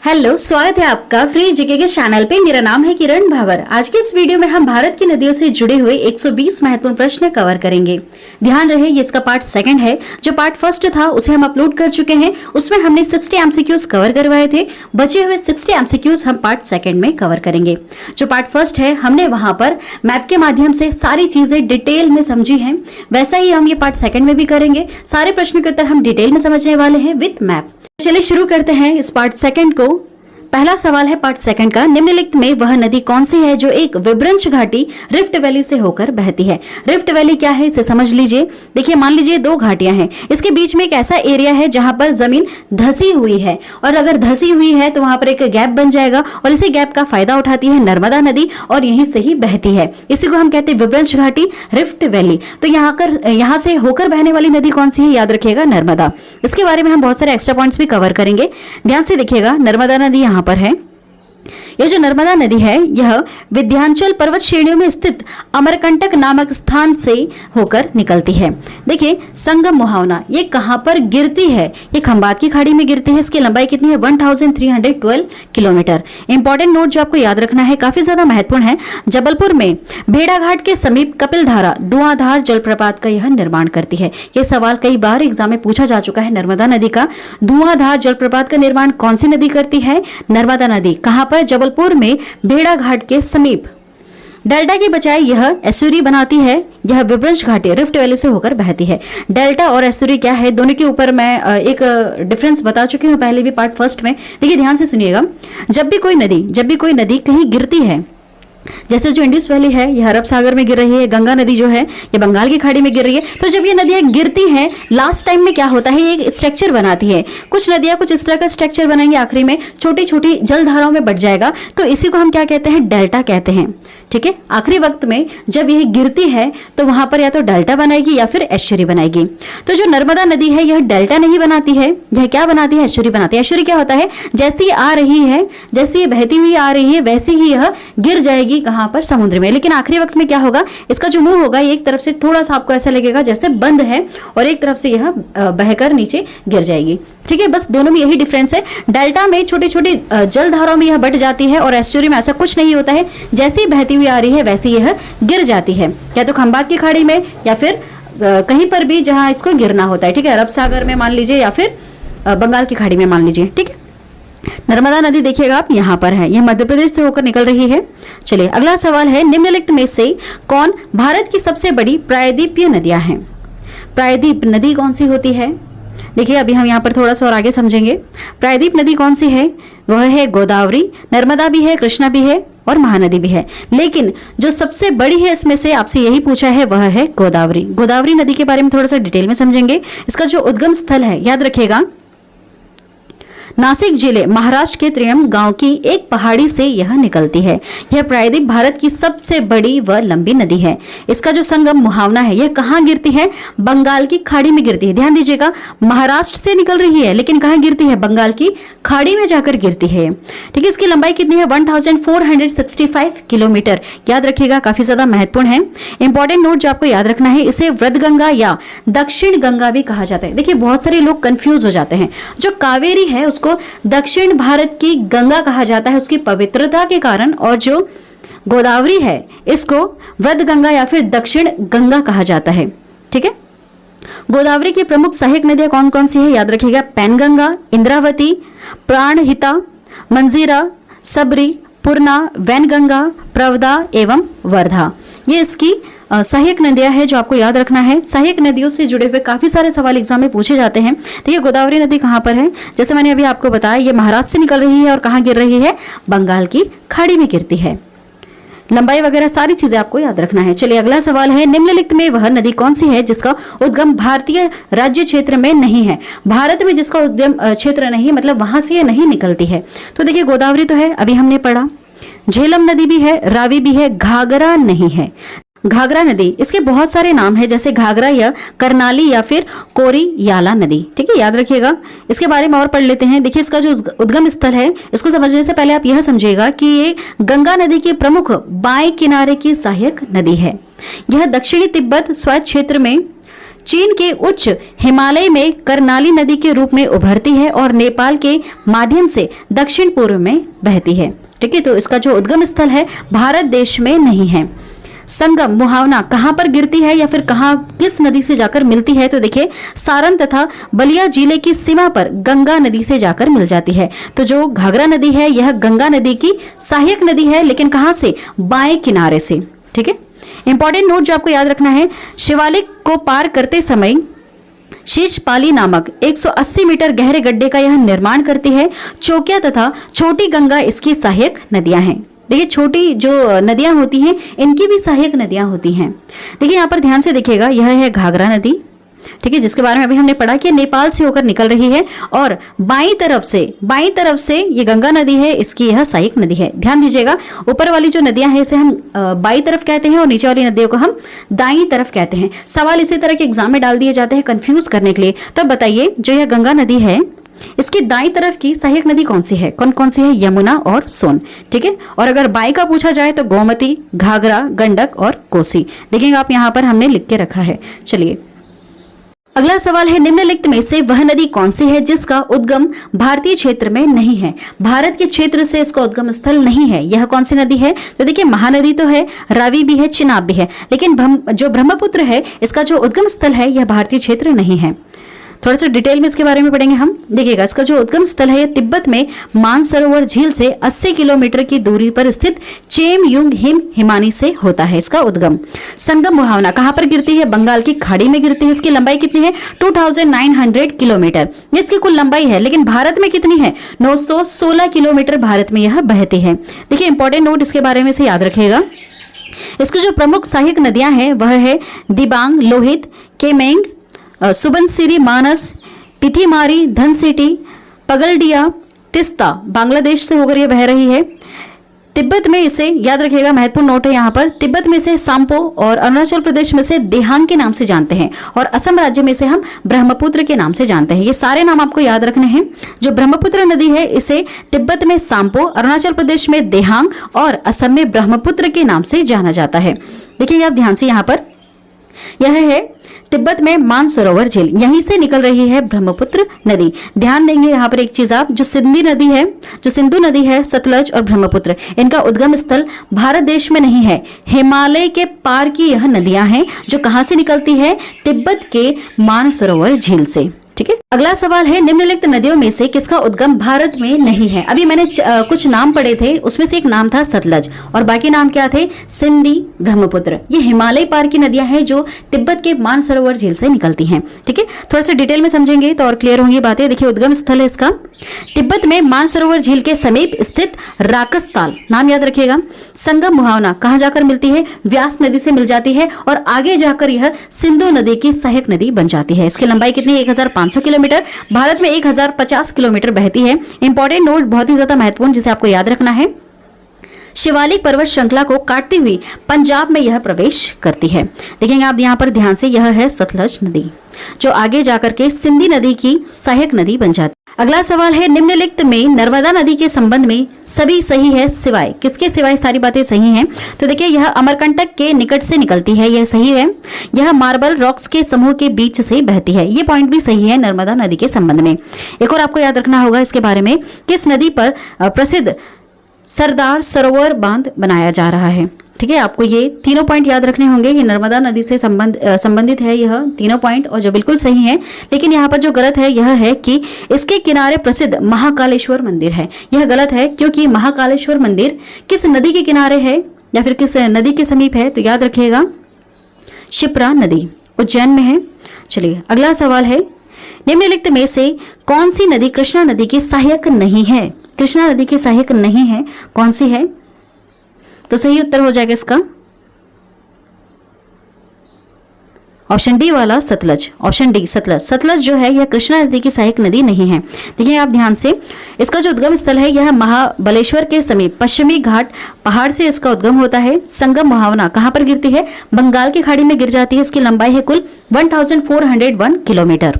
Hello, स्वागत है आपका फ्री जीके के चैनल पे। मेरा नाम है किरण भावर। आज के इस वीडियो में हम भारत की नदियों से जुड़े हुए 120 महत्वपूर्ण प्रश्न कवर करेंगे। ध्यान रहे, ये इसका पार्ट सेकंड है। जो पार्ट फर्स्ट था उसे हम अपलोड कर चुके हैं, उसमें हमने 60 एमसीक्यूज कवर करवाए थे। बचे हुए 60 एमसीक्यूज हम पार्ट सेकंड में कवर करेंगे। जो पार्ट फर्स्ट है, हमने वहां पर मैप के माध्यम से सारी चीजें डिटेल में समझी हैं, वैसा ही हम ये पार्ट सेकंड में भी करेंगे। सारे प्रश्नों के उत्तर हम डिटेल में समझने वाले हैं विद मैप। चलिए शुरू करते हैं इस पार्ट सेकंड को। पहला सवाल है पार्ट सेकंड का, निम्नलिखित में वह नदी कौन सी है जो एक विभ्रंश घाटी रिफ्ट वैली से होकर बहती है। रिफ्ट वैली क्या है इसे समझ लीजिए। देखिए, मान लीजिए दो घाटियां हैं, इसके बीच में एक ऐसा एरिया है जहां पर जमीन धसी हुई है, और अगर धसी हुई है तो वहां पर एक गैप बन जाएगा, और इसी गैप का फायदा उठाती है नर्मदा नदी और यहीं से ही बहती है। इसी को हम कहते हैं विभ्रंश घाटी रिफ्ट वैली। तो यहाँ से होकर बहने वाली नदी कौन सी है, याद रखिएगा नर्मदा। इसके बारे में हम बहुत सारे एक्स्ट्रा पॉइंट्स भी कवर करेंगे, ध्यान से देखिएगा। नर्मदा नदी यहाँ पर है। यह जो नर्मदा नदी है यह विंध्याचल पर्वत श्रेणियों में स्थित अमरकंटक नामक स्थान से होकर निकलती है। देखिए, संगम मुहावना ये कहां पर गिरती है, ये खंबात की खाड़ी में गिरती है। इसकी लंबाई कितनी है, 1312 किलोमीटर। इंपॉर्टेंट नोट जो आपको याद रखना है, काफी ज्यादा महत्वपूर्ण है। जबलपुर में भेड़ाघाट के समीप कपिलधारा धुआंधार जलप्रपात का यह निर्माण करती है। यह सवाल कई बार एग्जाम में पूछा जा चुका है। नर्मदा नदी का धुआंधार जलप्रपात का निर्माण कौन सी नदी करती है, नर्मदा नदी। कहां पर, जबलपुर में भेड़ाघाट के समीप। डेल्टा की बजाय यह एस्चुरी बनाती है। यह विभ्रंश घाटी रिफ्ट वैली से होकर बहती है। डेल्टा और एस्चुरी क्या है, दोनों के ऊपर मैं एक डिफरेंस बता चुकी हूं पहले भी पार्ट फर्स्ट में। देखिए ध्यान से सुनिएगा। जब भी कोई नदी कहीं गिरती है, जैसे जो इंडस वैली है यह अरब सागर में गिर रही है, गंगा नदी जो है ये बंगाल की खाड़ी में गिर रही है। तो जब ये नदियां गिरती हैं, लास्ट टाइम में क्या होता है, ये एक स्ट्रक्चर बनाती है। कुछ नदियां कुछ इस तरह का स्ट्रक्चर बनाएंगे, आखिरी में छोटी छोटी जलधाराओं में बढ़ जाएगा। तो इसी को हम क्या कहते हैं, डेल्टा कहते हैं। ठीक है, आखिरी वक्त में जब यह गिरती है तो वहां पर या तो डेल्टा बनाएगी या फिर एस्चुरी बनाएगी। तो जो नर्मदा नदी है यह डेल्टा नहीं बनाती है, यह क्या बनाती है, एस्चुरी बनाती है। एस्चुरी क्या होता है, जैसी आ रही है, जैसी ये बहती हुई आ रही है, वैसे ही यह गिर जाएगी कहां पर, समुद्र में। लेकिन आखिरी वक्त में क्या होगा, इसका जो मुंह होगा एक तरफ से थोड़ा सा आपको ऐसा लगेगा जैसे बंद है, और एक तरफ से यह बहकर नीचे गिर जाएगी। ठीक है, बस दोनों में यही डिफरेंस है। डेल्टा में छोटी छोटी जलधाराओं में यह बढ़ जाती है, और एस्चुरी में ऐसा कुछ नहीं होता है, जैसे ही बहती हुई आ रही है वैसे यह गिर जाती है, या तो खंबात की खाड़ी में या फिर कहीं पर भी जहां इसको गिरना होता है। ठीक है, अरब सागर में मान लीजिए या फिर बंगाल की खाड़ी में मान लीजिए। ठीक है, नर्मदा नदी देखिएगा आप यहाँ पर है, यह मध्य प्रदेश से होकर निकल रही है। चलिए अगला सवाल है, निम्नलिखित में से कौन भारत की सबसे बड़ी प्रायद्वीपीय नदियां हैं। प्रायद्वीप नदी कौन सी होती है, देखिए अभी हम यहाँ पर थोड़ा सा और आगे समझेंगे। प्रायद्वीप नदी कौन सी है, वह है गोदावरी। नर्मदा भी है, कृष्णा भी है और महानदी भी है, लेकिन जो सबसे बड़ी है इसमें से आपसे यही पूछा है वह है गोदावरी। गोदावरी नदी के बारे में थोड़ा सा डिटेल में समझेंगे। इसका जो उद्गम स्थल है याद रखिएगा, नासिक जिले महाराष्ट्र के त्रियम गांव की एक पहाड़ी से यह निकलती है। यह प्रायद्वीप भारत की सबसे बड़ी व लंबी नदी है। इसका जो संगम मुहावना है यह कहाँ गिरती है, बंगाल की खाड़ी में गिरती है। ध्यान दीजिएगा, महाराष्ट्र से निकल रही है लेकिन कहाँ गिरती है, बंगाल की खाड़ी में जाकर गिरती है। ठीक है, इसकी लंबाई कितनी है, 1465 किलोमीटर। याद रखिएगा, काफी ज्यादा महत्वपूर्ण है। इंपॉर्टेंट नोट जो आपको याद रखना है, इसे वृद्धगंगा या दक्षिण गंगा भी कहा जाता है। देखिए बहुत सारे लोग कंफ्यूज हो जाते हैं। जो कावेरी है उसको दक्षिण भारत की गंगा कहा जाता है उसकी पवित्रता के कारण, और जो गोदावरी है इसको वृद्धगंगा या फिर दक्षिण गंगा कहा जाता है। ठीक है, गोदावरी की प्रमुख सहायक नदियां कौन कौन सी है, याद रखिएगा, पैनगंगा, इंद्रावती, प्राणहिता, मंजीरा, सबरी, पूर्णा, वैनगंगा, प्रवदा एवं वर्धा। ये इसकी सहायक नदियां है जो आपको याद रखना है। सहायक नदियों से जुड़े हुए काफी सारे सवाल एग्जाम में पूछे जाते हैं। देखिए गोदावरी नदी कहां पर है, जैसे मैंने अभी आपको बताया ये महाराष्ट्र से निकल रही है और कहां गिर रही है, बंगाल की खाड़ी में गिरती है। लंबाई वगैरह सारी चीजें आपको याद रखना है। चलिए अगला सवाल है, निम्नलिखित में वह नदी कौन सी है जिसका उद्गम भारतीय राज्य क्षेत्र में नहीं है। भारत में जिसका उद्गम क्षेत्र नहीं, मतलब वहां से ये नहीं निकलती है। तो देखिए गोदावरी तो है, अभी हमने पढ़ा। झेलम नदी भी है, रावी भी है, घाघरा नहीं है। घाघरा नदी, इसके बहुत सारे नाम है, जैसे घाघरा या करनाली या फिर कोरियाला नदी। ठीक है, याद रखिएगा। इसके बारे में और पढ़ लेते हैं। देखिए इसका जो उद्गम स्थल है इसको समझने से पहले आप यह समझिएगा कि ये गंगा नदी के प्रमुख बाएं किनारे की सहायक नदी है। यह दक्षिणी तिब्बत स्वायत्त क्षेत्र में चीन के उच्च हिमालय में करनाली नदी के रूप में उभरती है और नेपाल के माध्यम से दक्षिण पूर्व में बहती है। ठीक है, तो इसका जो उद्गम स्थल है भारत देश में नहीं है। संगम मुहावना कहां पर गिरती है या फिर कहां किस नदी से जाकर मिलती है? तो देखिए सारण तथा बलिया जिले की सीमा पर गंगा नदी से जाकर मिल जाती है। तो जो घाघरा नदी है यह गंगा नदी की सहायक नदी है, लेकिन कहां से? बाएं किनारे से। ठीक है, इंपॉर्टेंट नोट जो आपको याद रखना है, शिवालिक को पार करते समय शीशपाली नामक 180 मीटर गहरे गड्ढे का यह निर्माण करती है। चौकिया तथा छोटी गंगा इसकी सहायक नदियां हैं। देखिए छोटी जो नदियां होती हैं इनकी भी सहायक नदियां होती हैं। देखिए यहाँ पर ध्यान से देखिएगा, यह है घाघरा नदी। ठीक है, जिसके बारे में अभी हमने पढ़ा कि नेपाल से होकर निकल रही है और बाईं तरफ से ये गंगा नदी है, इसकी यह सहायक नदी है। ध्यान दीजिएगा, ऊपर वाली जो नदियां हैं इसे हम बाईं तरफ कहते हैं और नीचे वाली नदियों को हम दाईं तरफ कहते हैं। सवाल इसी तरह के एग्जाम में डाल दिए जाते हैं कंफ्यूज करने के लिए। तो बताइए जो यह गंगा नदी है इसकी दाईं तरफ की सहायक नदी कौन सी है? कौन कौन सी है? यमुना और सोन। ठीक है, और अगर बाई का पूछा जाए तो गोमती, घाघरा, गंडक और कोसी। देखिए आप यहाँ पर हमने लिख के रखा है। चलिए अगला सवाल है, निम्नलिखित में से वह नदी कौन सी है जिसका उद्गम भारतीय क्षेत्र में नहीं है? भारत के क्षेत्र से इसका उद्गम स्थल नहीं है। यह कौन सी नदी है? तो देखिए महानदी तो है, रावी भी है, चिनाब भी है, लेकिन जो ब्रह्मपुत्र है इसका जो उद्गम स्थल है यह भारतीय क्षेत्र नहीं है। थोड़ा सा डिटेल में इसके बारे में पढ़ेंगे हम। देखिएगा इसका जो उद्गम स्थल है यह तिब्बत में मानसरोवर झील से 80 किलोमीटर की दूरी पर स्थित चेमयुंग हिमानी से होता है इसका उद्गम। संगम मुहावना कहां पर गिरती है? बंगाल की खाड़ी में गिरती है। इसकी लंबाई कितनी है? 2900 किलोमीटर इसकी कुल लंबाई है, लेकिन भारत में कितनी है? 916 किलोमीटर भारत में यह बहती है। देखिए इंपॉर्टेंट नोट इसके बारे में से याद रखिएगा। इसकी जो प्रमुख सहायक नदियां हैं वह है दिबांग, लोहित, केमेंग, सुबनसिरी, मानस, पिथीमारी, धनसिटी, पगलडिया, तिस्ता बांग्लादेश से होकर यह बह रही है। तिब्बत में इसे याद रखिएगा, महत्वपूर्ण नोट है यहाँ पर, तिब्बत में से सांपो और अरुणाचल प्रदेश में से देहांग के नाम से जानते हैं और असम राज्य में से हम ब्रह्मपुत्र के नाम से जानते हैं। ये सारे नाम आपको याद रखने हैं। जो ब्रह्मपुत्र नदी है इसे तिब्बत में सांपो, अरुणाचल प्रदेश में देहांग और असम में ब्रह्मपुत्र के नाम से जाना जाता है। देखिए आप ध्यान से यहाँ पर यह है तिब्बत में मानसरोवर झील, यहीं से निकल रही है ब्रह्मपुत्र नदी। ध्यान देंगे यहाँ पर एक चीज आप, जो सिंधु नदी है, सतलज और ब्रह्मपुत्र, इनका उद्गम स्थल भारत देश में नहीं है। हिमालय के पार की यह नदियां हैं जो कहां से निकलती है? तिब्बत के मानसरोवर झील से। ठीक है, अगला सवाल है, निम्नलिखित नदियों में से किसका उद्गम भारत में नहीं है? अभी मैंने कुछ नाम पढ़े थे, उसमें से एक नाम था सतलज और बाकी नाम क्या थे? सिंधी, ब्रह्मपुत्र। ये हिमालय पार की नदियां हैं जो तिब्बत के मानसरोवर झील से निकलती हैं। ठीक है, थोड़ा सा डिटेल में समझेंगे तो और क्लियर होंगी बातें। देखिए उद्गम स्थल है इसका तिब्बत में मानसरोवर झील के समीप स्थित राकसताल, नाम याद रखिएगा। संगम मुहावना कहां जाकर मिलती है? व्यास नदी से मिल जाती है और आगे जाकर यह सिंधु नदी की सहायक नदी बन जाती है। इसकी लंबाई कितनी है? 1500 किलोमीटर। भारत में 1050 किलोमीटर बहती है। इंपॉर्टेंट नोट बहुत ही ज्यादा महत्वपूर्ण जिसे आपको याद रखना है, शिवालिक पर्वत श्रृंखला को काटती हुई पंजाब में यह प्रवेश करती है। देखेंगे आप यहाँ पर ध्यान से, यह है सतलज नदी जो आगे जाकर के सिंधी नदी की सहायक नदी बन जाती है। अगला सवाल है, निम्नलिखित में नर्मदा नदी के संबंध में सभी सही है सिवाय किसके? सिवाय सारी बातें सही हैं। तो देखिए यह अमरकंटक के निकट से निकलती है, यह सही है। यह मार्बल रॉक्स के समूह के बीच से बहती है, ये पॉइंट भी सही है नर्मदा नदी के संबंध में। एक और आपको याद रखना होगा इसके बारे में, किस नदी पर प्रसिद्ध सरदार सरोवर बांध बनाया जा रहा है। ठीक है, आपको ये तीनों पॉइंट याद रखने होंगे। ये नर्मदा नदी से संबंधित है यह तीनों पॉइंट, और जो बिल्कुल सही है, लेकिन यहाँ पर जो गलत है यह है कि इसके किनारे प्रसिद्ध महाकालेश्वर मंदिर है। यह गलत है क्योंकि महाकालेश्वर मंदिर किस नदी के किनारे है या फिर किस नदी के समीप है? तो याद रखिएगा शिप्रा नदी उज्जैन में है। चलिए अगला सवाल है, निम्नलिखित में से कौन सी नदी कृष्णा नदी की सहायक नहीं है? कृष्णा नदी की सहायक नहीं है, कौन सी है? तो सही उत्तर हो जाएगा इसका ऑप्शन डी वाला सतलज। Option D Sutlej. सतलज जो है यह कृष्णा नदी की सहायक नदी नहीं है। देखिए आप ध्यान से, इसका जो उद्गम स्थल है यह महाबलेश्वर के समीप पश्चिमी घाट पहाड़ से इसका उद्गम होता है। संगम मुहावना कहां पर गिरती है? बंगाल की खाड़ी में गिर जाती है। इसकी लंबाई है कुल 1401 किलोमीटर।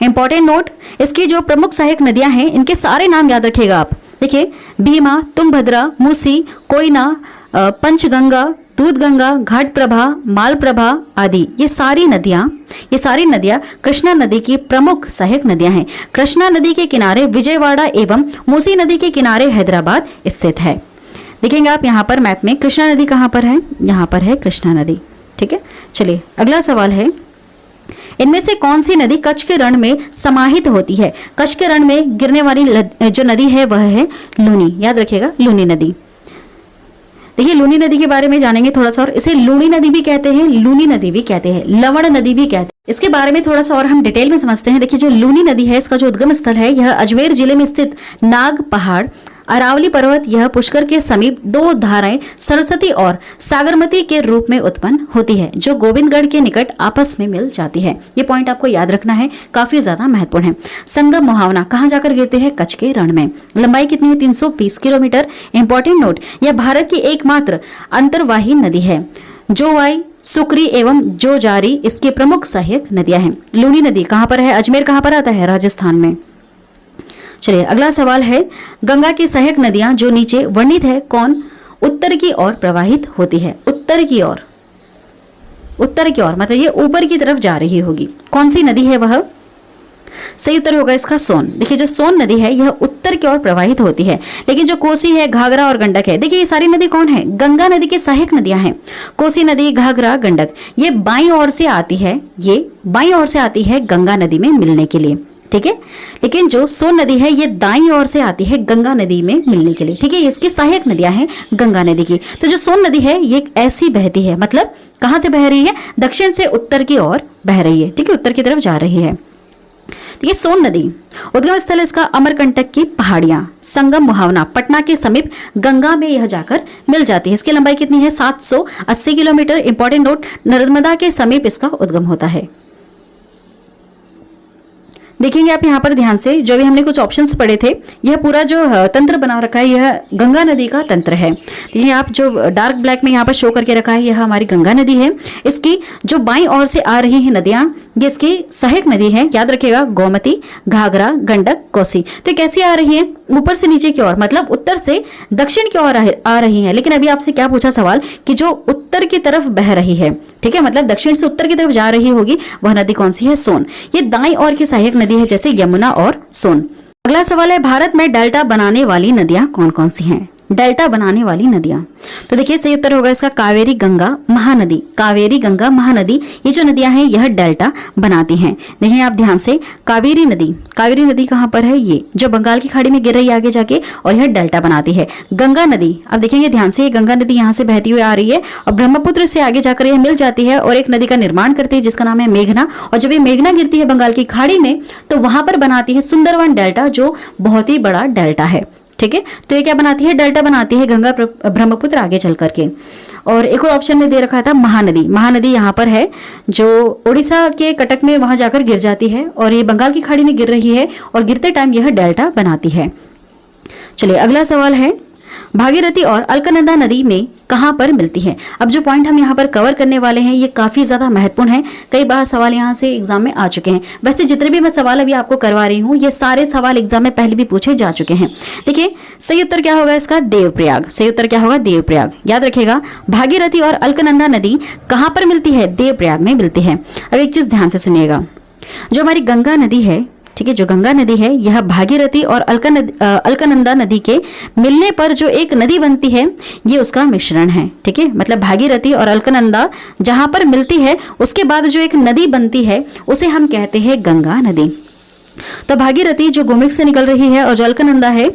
इंपॉर्टेंट नोट, इसकी जो प्रमुख सहायक नदियां हैं इनके सारे नाम याद रखिएगा आप। देखिए भीमा, तुंगभद्रा, मूसी, कोयना, पंचगंगा, दूधगंगा, घाटप्रभा, मालप्रभा आदि ये सारी नदियां कृष्णा नदी की प्रमुख सहायक नदियां हैं। कृष्णा नदी के किनारे विजयवाड़ा एवं मूसी नदी के किनारे हैदराबाद स्थित है। देखेंगे आप यहाँ पर मैप में कृष्णा नदी कहाँ पर है, यहाँ पर है कृष्णा नदी। ठीक है, चलिए अगला सवाल है, इनमें से कौन सी नदी कच्छ के रण में समाहित होती है? कच्छ के रण में गिरने वाली जो नदी है वह है लूनी, याद रखिएगा लूनी नदी। देखिए लूनी नदी के बारे में जानेंगे थोड़ा सा, और इसे लूनी नदी भी कहते हैं, लूनी नदी भी कहते हैं, लवण नदी भी कहते हैं। इसके बारे में थोड़ा सा और हम डिटेल में समझते हैं। देखिए जो लूनी नदी है इसका जो उद्गम स्थल है यह अजमेर जिले में स्थित नाग पहाड़, अरावली पर्वत, यह पुष्कर के समीप दो धाराएं सरस्वती और सागरमती के रूप में उत्पन्न होती है जो गोविंदगढ़ के निकट आपस में मिल जाती है। ये पॉइंट आपको याद रखना है, काफी ज्यादा महत्वपूर्ण है। संगम मुहावना कहाँ जाकर गिरते हैं? कच्छ के रण में। लंबाई कितनी है? 320 किलोमीटर। इंपॉर्टेंट नोट, यह भारत की एकमात्र अंतर्वाही नदी है। जोवाई, सुकरी एवं जोजारी इसकी प्रमुख सहायक नदियां हैं। लूनी नदी कहाँ पर है? अजमेर कहाँ पर आता है? राजस्थान में। चलिए अगला सवाल है, गंगा की सहायक नदियां जो नीचे वर्णित है कौन उत्तर की ओर प्रवाहित होती है? उत्तर की ओर मतलब ये ऊपर की तरफ जा रही होगी। कौन सी नदी है वह? सही उत्तर होगा इसका सोन। देखिए जो सोन नदी है यह उत्तर की ओर प्रवाहित होती है, लेकिन जो कोसी है, घाघरा और गंडक है, देखिए ये सारी नदी कौन है? गंगा नदी की सहायक नदियां हैं। कोसी नदी, घाघरा, गंडक ये बाईं ओर से आती है, ये बाईं ओर से आती है गंगा नदी में मिलने के लिए। ठीक है, लेकिन जो सोन नदी है ये दाईं ओर से आती है गंगा नदी में मिलने के लिए। ठीक है, इसकी सहायक नदियां हैं गंगा नदी की। तो जो सोन नदी है ये ऐसी बहती है, मतलब कहां से बह रही है? दक्षिण से उत्तर की ओर बह रही है। ठीक है, उत्तर की तरफ जा रही है। तो ये सोन नदी उद्गम स्थल इसका अमरकंटक की पहाड़ियां, संगम मुहावना पटना के समीप गंगा में यह जाकर मिल जाती है। इसकी लंबाई कितनी है? 780 किलोमीटर। इंपॉर्टेंट नोट, नर्मदा के समीप इसका उद्गम होता है। देखेंगे आप यहाँ पर ध्यान से, जो भी हमने कुछ ऑप्शंस पढ़े थे, यह पूरा जो तंत्र बना रखा है यह गंगा नदी का तंत्र है। देखिए आप जो डार्क ब्लैक में यहाँ पर शो करके रखा है यह हमारी गंगा नदी है। इसकी जो बाईं ओर से आ रही है नदियां ये इसकी सहायक नदी है, याद रखिएगा गोमती, घाघरा, गंडक, कोसी। तो कैसी आ रही है? ऊपर से नीचे की ओर, मतलब उत्तर से दक्षिण की ओर आ रही है। लेकिन अभी आपसे क्या पूछा सवाल कि जो उत्तर की तरफ बह रही है, ठीक है, मतलब दक्षिण से उत्तर की तरफ जा रही होगी, वह नदी कौन सी है? सोन। ये दाईं ओर की सहायक नदी है जैसे यमुना और सोन। अगला सवाल है, भारत में डेल्टा बनाने वाली नदियां कौन कौन सी हैं? डेल्टा बनाने वाली नदियां, तो देखिए सही उत्तर होगा इसका कावेरी, गंगा, महानदी। कावेरी, गंगा, महानदी ये जो नदियां हैं यह डेल्टा बनाती हैं। देखिए आप ध्यान से, कावेरी नदी कहां पर है? ये जो बंगाल की खाड़ी में गिर रही है आगे जाके, और यह डेल्टा बनाती है। गंगा नदी, अब देखेंगे ध्यान से, ये गंगा नदी यहाँ से बहती हुई आ रही है और ब्रह्मपुत्र से आगे जाकर यह मिल जाती है और एक नदी का निर्माण करती है जिसका नाम है मेघना। और जब ये मेघना गिरती है बंगाल की खाड़ी में तो वहां पर बनाती है सुंदरवन डेल्टा, जो बहुत ही बड़ा डेल्टा है। ठीक है, तो ये क्या बनाती है? डेल्टा बनाती है, गंगा ब्रह्मपुत्र आगे चल करके। और एक और ऑप्शन में दे रखा था महानदी। महानदी यहाँ पर है जो उड़ीसा के कटक में वहां जाकर गिर जाती है और ये बंगाल की खाड़ी में गिर रही है और गिरते टाइम यह डेल्टा बनाती है। चलिए अगला सवाल है, भागीरथी और अलकनंदा नदी में कहां पर मिलती है? अब जो पॉइंट हम यहाँ पर कवर करने वाले हैं ये काफी ज्यादा महत्वपूर्ण है। कई बार सवाल यहाँ से एग्जाम में आ चुके हैं। वैसे जितने भी मैं सवाल अभी आपको करवा रही हूँ ये सारे सवाल एग्जाम में पहले भी पूछे जा चुके हैं। देखिए सही उत्तर क्या होगा इसका? देवप्रयाग। सही उत्तर क्या होगा? देवप्रयाग। याद रखिएगा, भागीरथी और अलकनंदा नदी कहां पर मिलती है? देवप्रयाग में मिलती है। अब एक चीज ध्यान से सुनिएगा, जो हमारी गंगा नदी है, ठीक है, जो गंगा नदी है यह भागीरथी और अलकनंदा नदी के मिलने पर जो एक नदी बनती है ये उसका मिश्रण है। ठीक है, मतलब भागीरथी और अलकनंदा जहां पर मिलती है उसके बाद जो एक नदी बनती है उसे हम कहते हैं गंगा नदी। तो भागीरथी जो गोमुख से निकल रही है और जो अलकनंदा है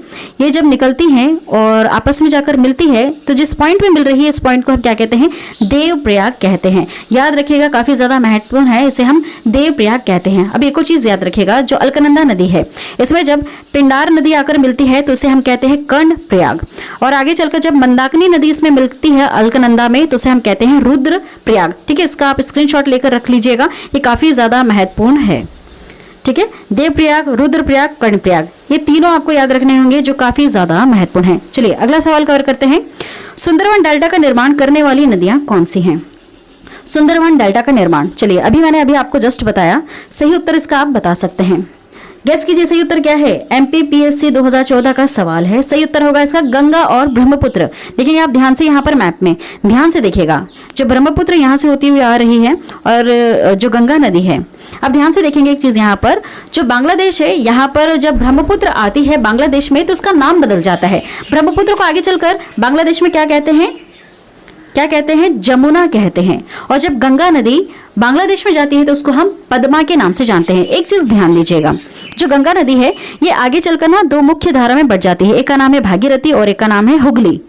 ये जब निकलती हैं और आपस में जाकर मिलती है तो जिस पॉइंट में मिल रही है इस पॉइंट को हम क्या कहते हैं? देवप्रयाग कहते हैं। याद रखिएगा, काफी ज्यादा महत्वपूर्ण है, इसे हम देवप्रयाग कहते हैं। अब एक और चीज याद रखिएगा, जो अलकनंदा नदी है इसमें जब पिंडार नदी आकर मिलती है तो उसे हम कहते हैं कर्णप्रयाग। और आगे चलकर जब मंदाकिनी नदी इसमें मिलती है अलकनंदा में तो उसे हम कहते हैं रुद्रप्रयाग। ठीक है, इसका आप स्क्रीनशॉट लेकर रख लीजिएगा, ये काफी ज्यादा महत्वपूर्ण है। ठीक है, देवप्रयाग, रुद्रप्रयाग, कर्णप्रयाग ये तीनों आपको याद रखने होंगे जो काफी ज्यादा महत्वपूर्ण हैं। चलिए अगला सवाल कवर करते हैं, सुंदरवन डेल्टा का निर्माण करने वाली नदियां कौन सी हैं? सुंदरवन डेल्टा का निर्माण, चलिए मैंने अभी आपको जस्ट बताया, सही उत्तर इसका आप बता सकते हैं। गैस कीजिए सही उत्तर क्या है। MPPSC 2014 का सवाल है। सही उत्तर होगा इसका गंगा और ब्रह्मपुत्र। देखिए आप ध्यान से यहाँ पर मैप में ध्यान से देखिएगा, जो ब्रह्मपुत्र यहाँ से होती हुई आ रही है और जो गंगा नदी है, अब ध्यान से देखेंगे एक चीज यहाँ पर, जो बांग्लादेश है यहाँ पर जब ब्रह्मपुत्र आती है बांग्लादेश में तो उसका नाम बदल जाता है। ब्रह्मपुत्र को आगे चलकर बांग्लादेश में क्या कहते हैं, क्या कहते हैं, जमुना कहते हैं। और जब गंगा नदी बांग्लादेश में जाती है तो उसको हम पद्मा के नाम से जानते हैं। एक चीज ध्यान दीजिएगा, जो गंगा नदी है ये आगे चलकर ना दो मुख्य धारा में बढ़ जाती है, एक का नाम है भागीरथी और एक का नाम है हुगली।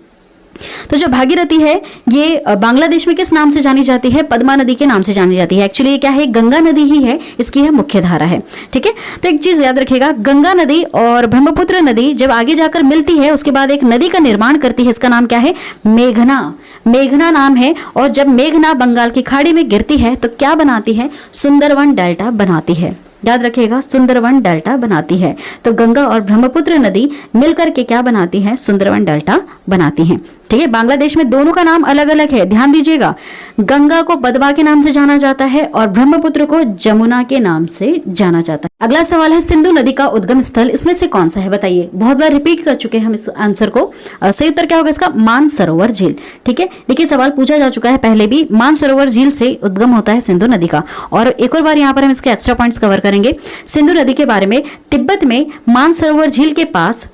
तो जो भागीरथी है ये बांग्लादेश में किस नाम से जानी जाती है, पद्मा नदी के नाम से जानी जाती है। एक्चुअली ये क्या है, गंगा नदी ही है, इसकी है मुख्य धारा है। ठीक है, तो एक चीज याद रखिएगा, गंगा नदी और ब्रह्मपुत्र नदी जब आगे जाकर मिलती है उसके बाद एक नदी का निर्माण करती है, इसका नाम क्या है, मेघना। मेघना नाम है। और जब मेघना बंगाल की खाड़ी में गिरती है तो क्या बनाती है, सुंदरवन डेल्टा बनाती है। याद रखिएगा, सुंदरवन डेल्टा बनाती है। तो गंगा और ब्रह्मपुत्र नदी मिलकर के क्या बनाती है, सुंदरवन डेल्टा बनाती हैं। ठीक है, बांग्लादेश में दोनों का नाम अलग अलग है, ध्यान दीजिएगा। गंगा को पद्मा के नाम से जाना जाता है और ब्रह्मपुत्र को जमुना के नाम से जाना जाता है। अगला सवाल है, सिंधु नदी का उद्गम स्थल इसमें से कौन सा है, बताइए। बहुत बार रिपीट कर चुके हैं हम इस आंसर को। सही उत्तर क्या होगा इसका, मानसरोवर झील। ठीक है, देखिए सवाल पूछा जा चुका है पहले भी, मानसरोवर झील से उद्गम होता है सिंधु नदी का। और एक और बार यहाँ पर हम इसके एक्स्ट्रा पॉइंट्स कवर करेंगे सिंधु नदी के बारे में। तिब्बत में मानसरोवर झील के पास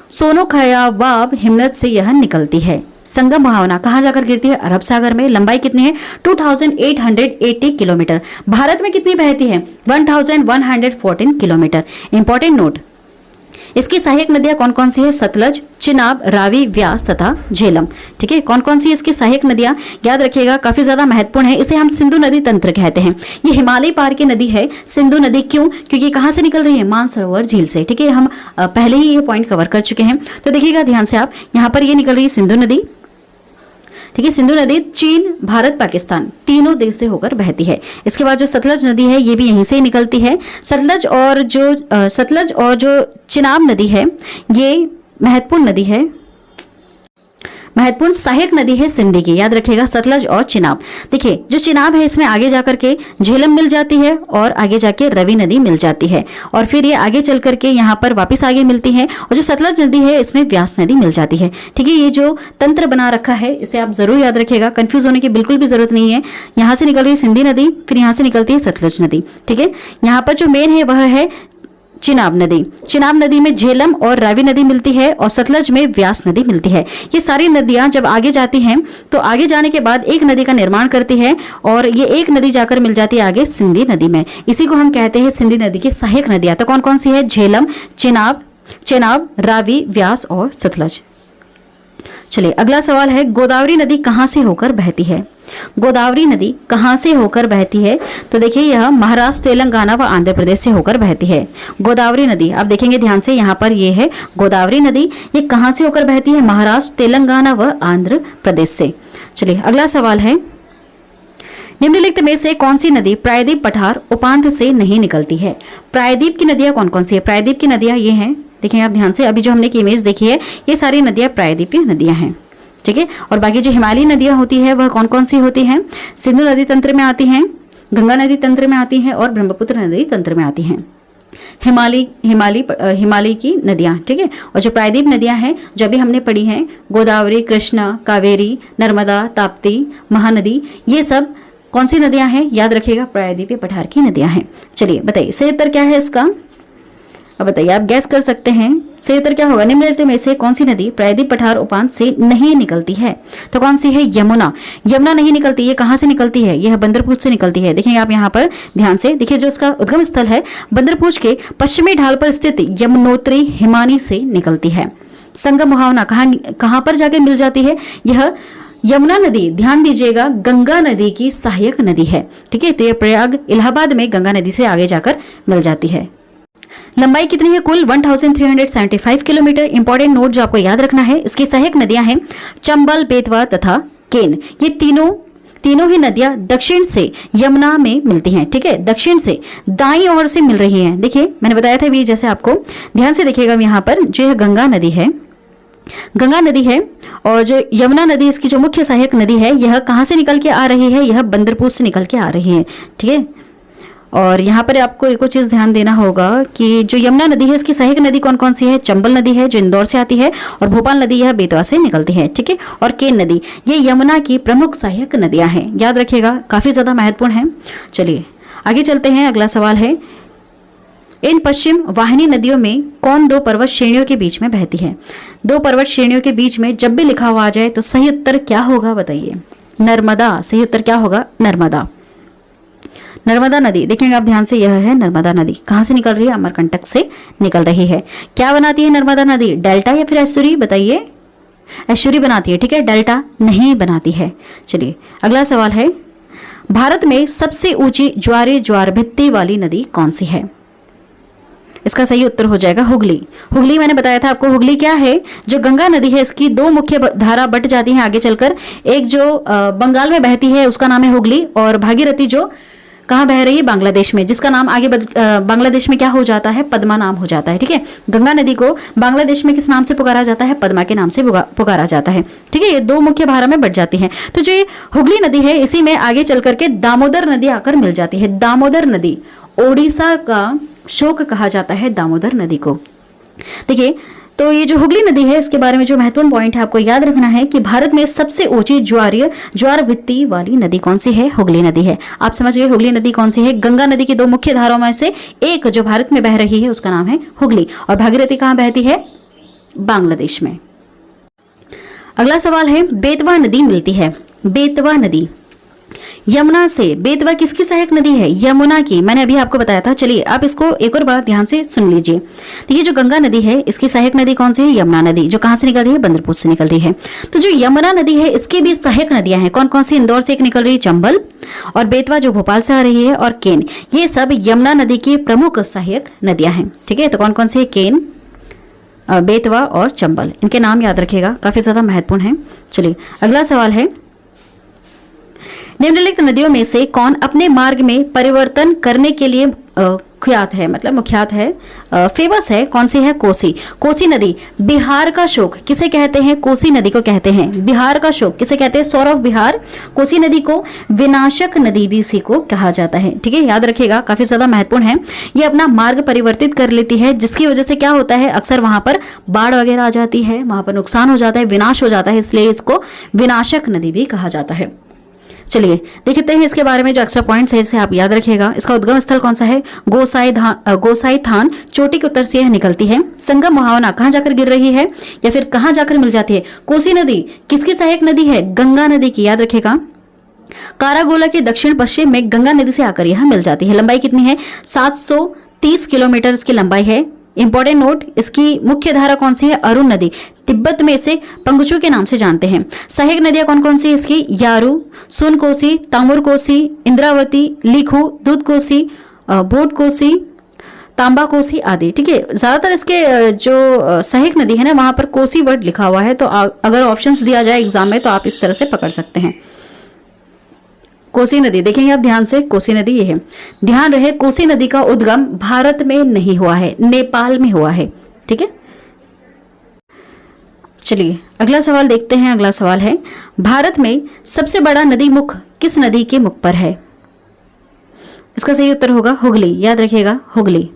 सोनोखयावाब हिमनद से यह निकलती है। संगम भावना कहां जाकर गिरती है, अरब सागर में। लंबाई कितनी है, 2880 किलोमीटर। भारत में कितनी बहती है, 1114 किलोमीटर। इंपॉर्टेंट नोट, इसकी सहायक नदियां कौन कौन सी है, सतलज, चिनाब, रावी, व्यास तथा झेलम। ठीक है, कौन कौन सी इसकी सहायक नदियां, याद रखिएगा, काफी ज्यादा महत्वपूर्ण है। इसे हम सिंधु नदी तंत्र कहते हैं। ये हिमालय पार की नदी है सिंधु नदी। क्यों, क्योंकि कहां से निकल रही है, मानसरोवर झील से। ठीक है, हम पहले ही ये पॉइंट कवर कर चुके हैं, तो देखिएगा ध्यान से आप, यहाँ पर ये निकल रही है सिंधु नदी। ठीक है, सिंधु नदी चीन, भारत, पाकिस्तान तीनों देश से होकर बहती है। इसके बाद जो सतलज नदी है ये भी यहीं से निकलती है। सतलज और जो चिनाब नदी है ये महत्वपूर्ण नदी है, महत्वपूर्ण सहायक नदी है सिंधी की। याद रखिएगा, सतलज और चिनाब। देखिए जो चिनाब है इसमें आगे जाकर के झेलम मिल जाती है और आगे जाके रवि नदी मिल जाती है और फिर ये आगे चल करके यहाँ पर वापस आगे मिलती है। और जो सतलज नदी है इसमें व्यास नदी मिल जाती है। ठीक है, ये जो तंत्र बना रखा है इसे आप जरूर याद रखिएगा, कंफ्यूज होने की बिल्कुल भी जरूरत नहीं है। यहाँ से निकल रही है सिंधी नदी, फिर यहाँ से निकलती है सतलज नदी। ठीक है, यहाँ पर जो मेन है वह है चिनाब नदी। चिनाब नदी में झेलम और रावी नदी मिलती है और सतलज में व्यास नदी मिलती है। ये सारी नदियां जब आगे जाती हैं तो आगे जाने के बाद एक नदी का निर्माण करती है और ये एक नदी जाकर मिल जाती है आगे सिंधी नदी में। इसी को हम कहते हैं सिंधी नदी की सहायक नदियां। तो कौन कौन सी है, झेलम, चिनाब, रावी, व्यास और सतलज। चलिए अगला सवाल है, गोदावरी नदी कहां से होकर बहती है। गोदावरी नदी कहां से होकर बहती है, तो देखिए यह महाराष्ट्र, तेलंगाना व आंध्र प्रदेश से होकर बहती है। गोदावरी नदी आप देखेंगे ध्यान से, यहाँ पर ये है गोदावरी नदी। ये कहां से होकर बहती है, महाराष्ट्र, तेलंगाना व आंध्र प्रदेश से। चलिए अगला सवाल है, निम्नलिखित में से कौन सी नदी प्रायद्वीप पठार उपांत से नहीं निकलती है। प्रायद्वीप की नदियां कौन कौन सी है, प्रायद्वीप की नदियां ये हैं, देखिए आप ध्यान से, अभी जो हमने एक इमेज देखी है ये सारी नदियां प्रायद्वीपीय नदियां हैं। ठीक है, और बाकी जो हिमालयी नदियां होती है वह कौन कौन सी होती हैं, सिंधु नदी तंत्र में आती हैं, गंगा नदी तंत्र में आती हैं और ब्रह्मपुत्र नदी तंत्र में आती हैं। हिमालय की नदियां। ठीक है, और जो प्रायद्वीप नदियां हैं जो अभी हमने पढ़ी हैं, गोदावरी, कृष्णा, कावेरी, नर्मदा, ताप्ती, महानदी, ये सब कौन सी नदियां हैं, याद रखिएगा प्रायद्वीपीय पठार की नदियां हैं। चलिए बताइए सही उत्तर क्या है इसका, अब बताइए, आप गैस कर सकते हैं सही उत्तर क्या होगा। निम्नलिखित में से कौन सी नदी प्रायद्वीप पठार उपांत से नहीं निकलती है, तो कौन सी है, यमुना। यमुना नहीं निकलती, ये कहां से निकलती है, यह बंदरपूछ से निकलती है। देखेंगे आप यहाँ पर ध्यान से, देखिए जो उसका उद्गम स्थल है बंदरपूछ के पश्चिमी ढाल पर स्थित यमुनोत्री हिमानी से निकलती है। संगम भावना कहां पर जाके मिल जाती है, यह यमुना नदी, ध्यान दीजिएगा, गंगा नदी की सहायक नदी है। ठीक है, तो यह प्रयाग इलाहाबाद में गंगा नदी से आगे जाकर मिल जाती है। लंबाई कितनी है कुल, 1375 किलोमीटर। इंपॉर्टेंट नोट जो आपको याद रखना है, इसकी सहायक नदियां हैं चंबल, बेतवा तथा केन। ये तीनों ही नदियां दक्षिण से यमुना में मिलती हैं। ठीक है, दक्षिण से दाईं ओर से मिल रही हैं। देखिए मैंने बताया था भी, जैसे आपको ध्यान से देखिएगा यहाँ पर जो यह गंगा नदी है और जो यमुना नदी इसकी जो मुख्य सहायक नदी है, यह कहां से निकल के आ रही है, यह बंदरपूछ से निकल के आ रही है। ठीक है, और यहाँ पर आपको एक और चीज़ ध्यान देना होगा कि जो यमुना नदी है इसकी सहायक नदी कौन कौन सी है। चंबल नदी है जो इंदौर से आती है, और भोपाल नदी यह बेतवा से निकलती है, ठीक है। और केन नदी, ये यमुना की प्रमुख सहायक नदियाँ हैं, याद रखिएगा, काफ़ी ज़्यादा महत्वपूर्ण है। चलिए आगे चलते हैं। अगला सवाल है, इन पश्चिम वाहिनी नदियों में कौन दो पर्वत श्रेणियों के बीच में बहती है। दो पर्वत श्रेणियों के बीच में जब भी लिखा हुआ आ जाए तो सही उत्तर क्या होगा बताइए। नर्मदा, सही उत्तर क्या होगा, नर्मदा। नर्मदा नदी देखेंगे आप ध्यान से, यह है नर्मदा नदी। कहाँ से निकल रही है, अमरकंटक से निकल रही है। क्या बनाती है नर्मदा नदी, डेल्टा या फिर एस्चुरी बताइए। एस्चुरी बनाती है, ठीक है, डेल्टा नहीं बनाती है। चलिए अगला सवाल है, भारत में सबसे ऊंची ज्वार भित्ति वाली नदी कौन सी है। इसका सही उत्तर हो जाएगा हुगली। हुगली मैंने बताया था आपको, हुगली क्या है, जो गंगा नदी है इसकी दो मुख्य धारा बट जाती हैं आगे चलकर। एक जो बंगाल में बहती है उसका नाम है हुगली, और भागीरथी जो कहाँ बह रही है, बांग्लादेश में, जिसका नाम आगे बांग्लादेश में क्या हो जाता है, पद्मा नाम हो जाता है, ठीक है। गंगा नदी को बांग्लादेश में किस नाम से पुकारा जाता है, पद्मा के नाम से पुकारा जाता है, ठीक है। ये दो मुख्य धारा में बट जाती हैं। तो जो ये हुगली नदी है इसी में आगे चल करके दामोदर नदी आकर मिल जाती है। दामोदर नदी, ओडिशा का शोक कहा जाता है दामोदर नदी को। देखिए तो ये जो हुगली नदी है इसके बारे में जो महत्वपूर्ण पॉइंट है आपको याद रखना है कि भारत में सबसे ऊंची ज्वार भित्ति वाली नदी कौन सी है, हुगली नदी है। आप समझ गए हुगली नदी कौन सी है। गंगा नदी की दो मुख्य धाराओं में से एक जो भारत में बह रही है उसका नाम है हुगली, और भागीरथी कहाँ बहती है, बांग्लादेश में। अगला सवाल है, बेतवा नदी मिलती है। बेतवा नदी यमुना से, बेतवा किसकी सहायक नदी है, यमुना की, मैंने अभी आपको बताया था। चलिए आप इसको एक और बार ध्यान से सुन लीजिए। देखिए जो गंगा नदी है इसकी सहायक नदी कौन सी है, यमुना नदी, जो कहाँ से निकल रही है, बंदरपुर से निकल रही है। तो जो यमुना नदी है इसकी भी सहायक नदियां हैं, कौन कौन सी, इंदौर से एक निकल रही है चंबल, और बेतवा जो भोपाल से आ रही है, और केन, ये सब यमुना नदी की प्रमुख सहायक नदियां हैं, ठीक है। तो कौन कौन सी है, केन, बेतवा और चंबल, इनके नाम याद रखिएगा, काफी ज्यादा महत्वपूर्ण है। चलिए अगला सवाल है, निम्नलिखित नदियों में से कौन अपने मार्ग में परिवर्तन करने के लिए मुख्यात है, मतलब मुख्यात है, फेमस है, कौन सी है, कोसी। कोसी नदी बिहार का शोक किसे कहते हैं, कोसी नदी को कहते हैं बिहार का शोक, किसे कहते हैं, सौर ऑफ बिहार। कोसी नदी को विनाशक नदी भी इसी को कहा जाता है, ठीक है, याद रखिएगा, काफी ज्यादा महत्वपूर्ण है। ये अपना मार्ग परिवर्तित कर लेती है, जिसकी वजह से क्या होता है, अक्सर वहां पर बाढ़ वगैरह आ जाती है, वहां पर नुकसान हो जाता है, विनाश हो जाता है, इसलिए इसको विनाशक नदी भी कहा जाता है। चलिए देखते हैं इसके बारे में जो एक्स्ट्रा पॉइंट्स है इसे आप याद रखिएगा। इसका उद्गम स्थल कौन सा है, गोसाई थान चोटी के उत्तर से यह निकलती है। संगम मुहावना कहाँ जाकर गिर रही है या फिर कहाँ जाकर मिल जाती है, कोसी नदी किसकी सहायक नदी है, गंगा नदी की, याद रखिएगा। कारागोला के दक्षिण पश्चिम में गंगा नदी से आकर यह मिल जाती है। लंबाई कितनी है, 730 किलोमीटर इसकी लंबाई है। इंपॉर्टेंट नोट, इसकी मुख्य धारा कौन सी है, अरुण नदी, तिब्बत में इसे पंगचू के नाम से जानते हैं। सहायक नदियां कौन कौन सी इसकी, यारू, सोन कोसी, तामुर कोसी, इंद्रावती, लिखू, दूध कोसी, बोट कोसी, तांबा कोसी आदि, ठीक है। ज्यादातर इसके जो सहायक नदी है ना वहां पर कोसी वर्ड लिखा हुआ है, तो अगर ऑप्शंस दिया जाए एग्जाम में तो आप इस तरह से पकड़ सकते हैं। कोसी नदी देखेंगे आप ध्यान से, कोसी नदी ये है। ध्यान रहे कोसी नदी का उद्गम भारत में नहीं हुआ है, नेपाल में हुआ है, ठीक है। चलिए अगला सवाल देखते हैं। अगला सवाल है, भारत में सबसे बड़ा नदी मुख किस नदी के मुख पर है। इसका सही उत्तर होगा हुगली, याद रखिएगा हुगली।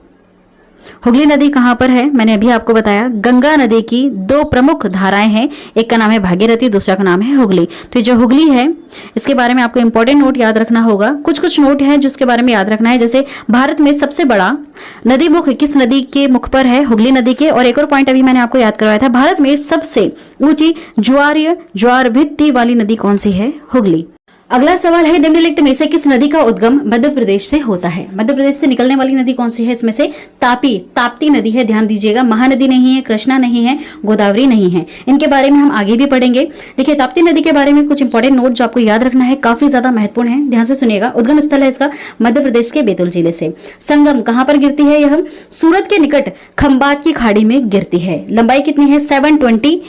हुगली नदी कहाँ पर है, मैंने अभी आपको बताया, गंगा नदी की दो प्रमुख धाराएं हैं, एक का नाम है भागीरथी, दूसरा का नाम है हुगली। तो जो हुगली है इसके बारे में आपको इंपॉर्टेंट नोट याद रखना होगा। कुछ कुछ नोट है जिसके बारे में याद रखना है, जैसे भारत में सबसे बड़ा नदी मुख किस नदी के मुख पर है, हुगली नदी के। और एक और पॉइंट अभी मैंने आपको याद करवाया था, भारत में सबसे ऊंची ज्वार भित्ति वाली नदी कौन सी है, हुगली। अगला सवाल है, निम्नलिखित में से किस नदी का उद्गम मध्य प्रदेश से होता है। मध्य प्रदेश से निकलने वाली नदी कौन सी है, इसमें से ताप्ती नदी है, ध्यान दीजिएगा। महानदी नहीं है, कृष्णा नहीं है, गोदावरी नहीं है, इनके बारे में हम आगे भी पढ़ेंगे। देखिए ताप्ती नदी के बारे में कुछ इंपॉर्टेंट नोट जो आपको याद रखना है, काफी ज्यादा महत्वपूर्ण है, ध्यान से सुनिएगा। उद्गम स्थल है इसका मध्य प्रदेश के बैतूल जिले से। संगम कहां पर गिरती है, यह सूरत के निकट खंबात की खाड़ी में गिरती है। लंबाई कितनी है, 724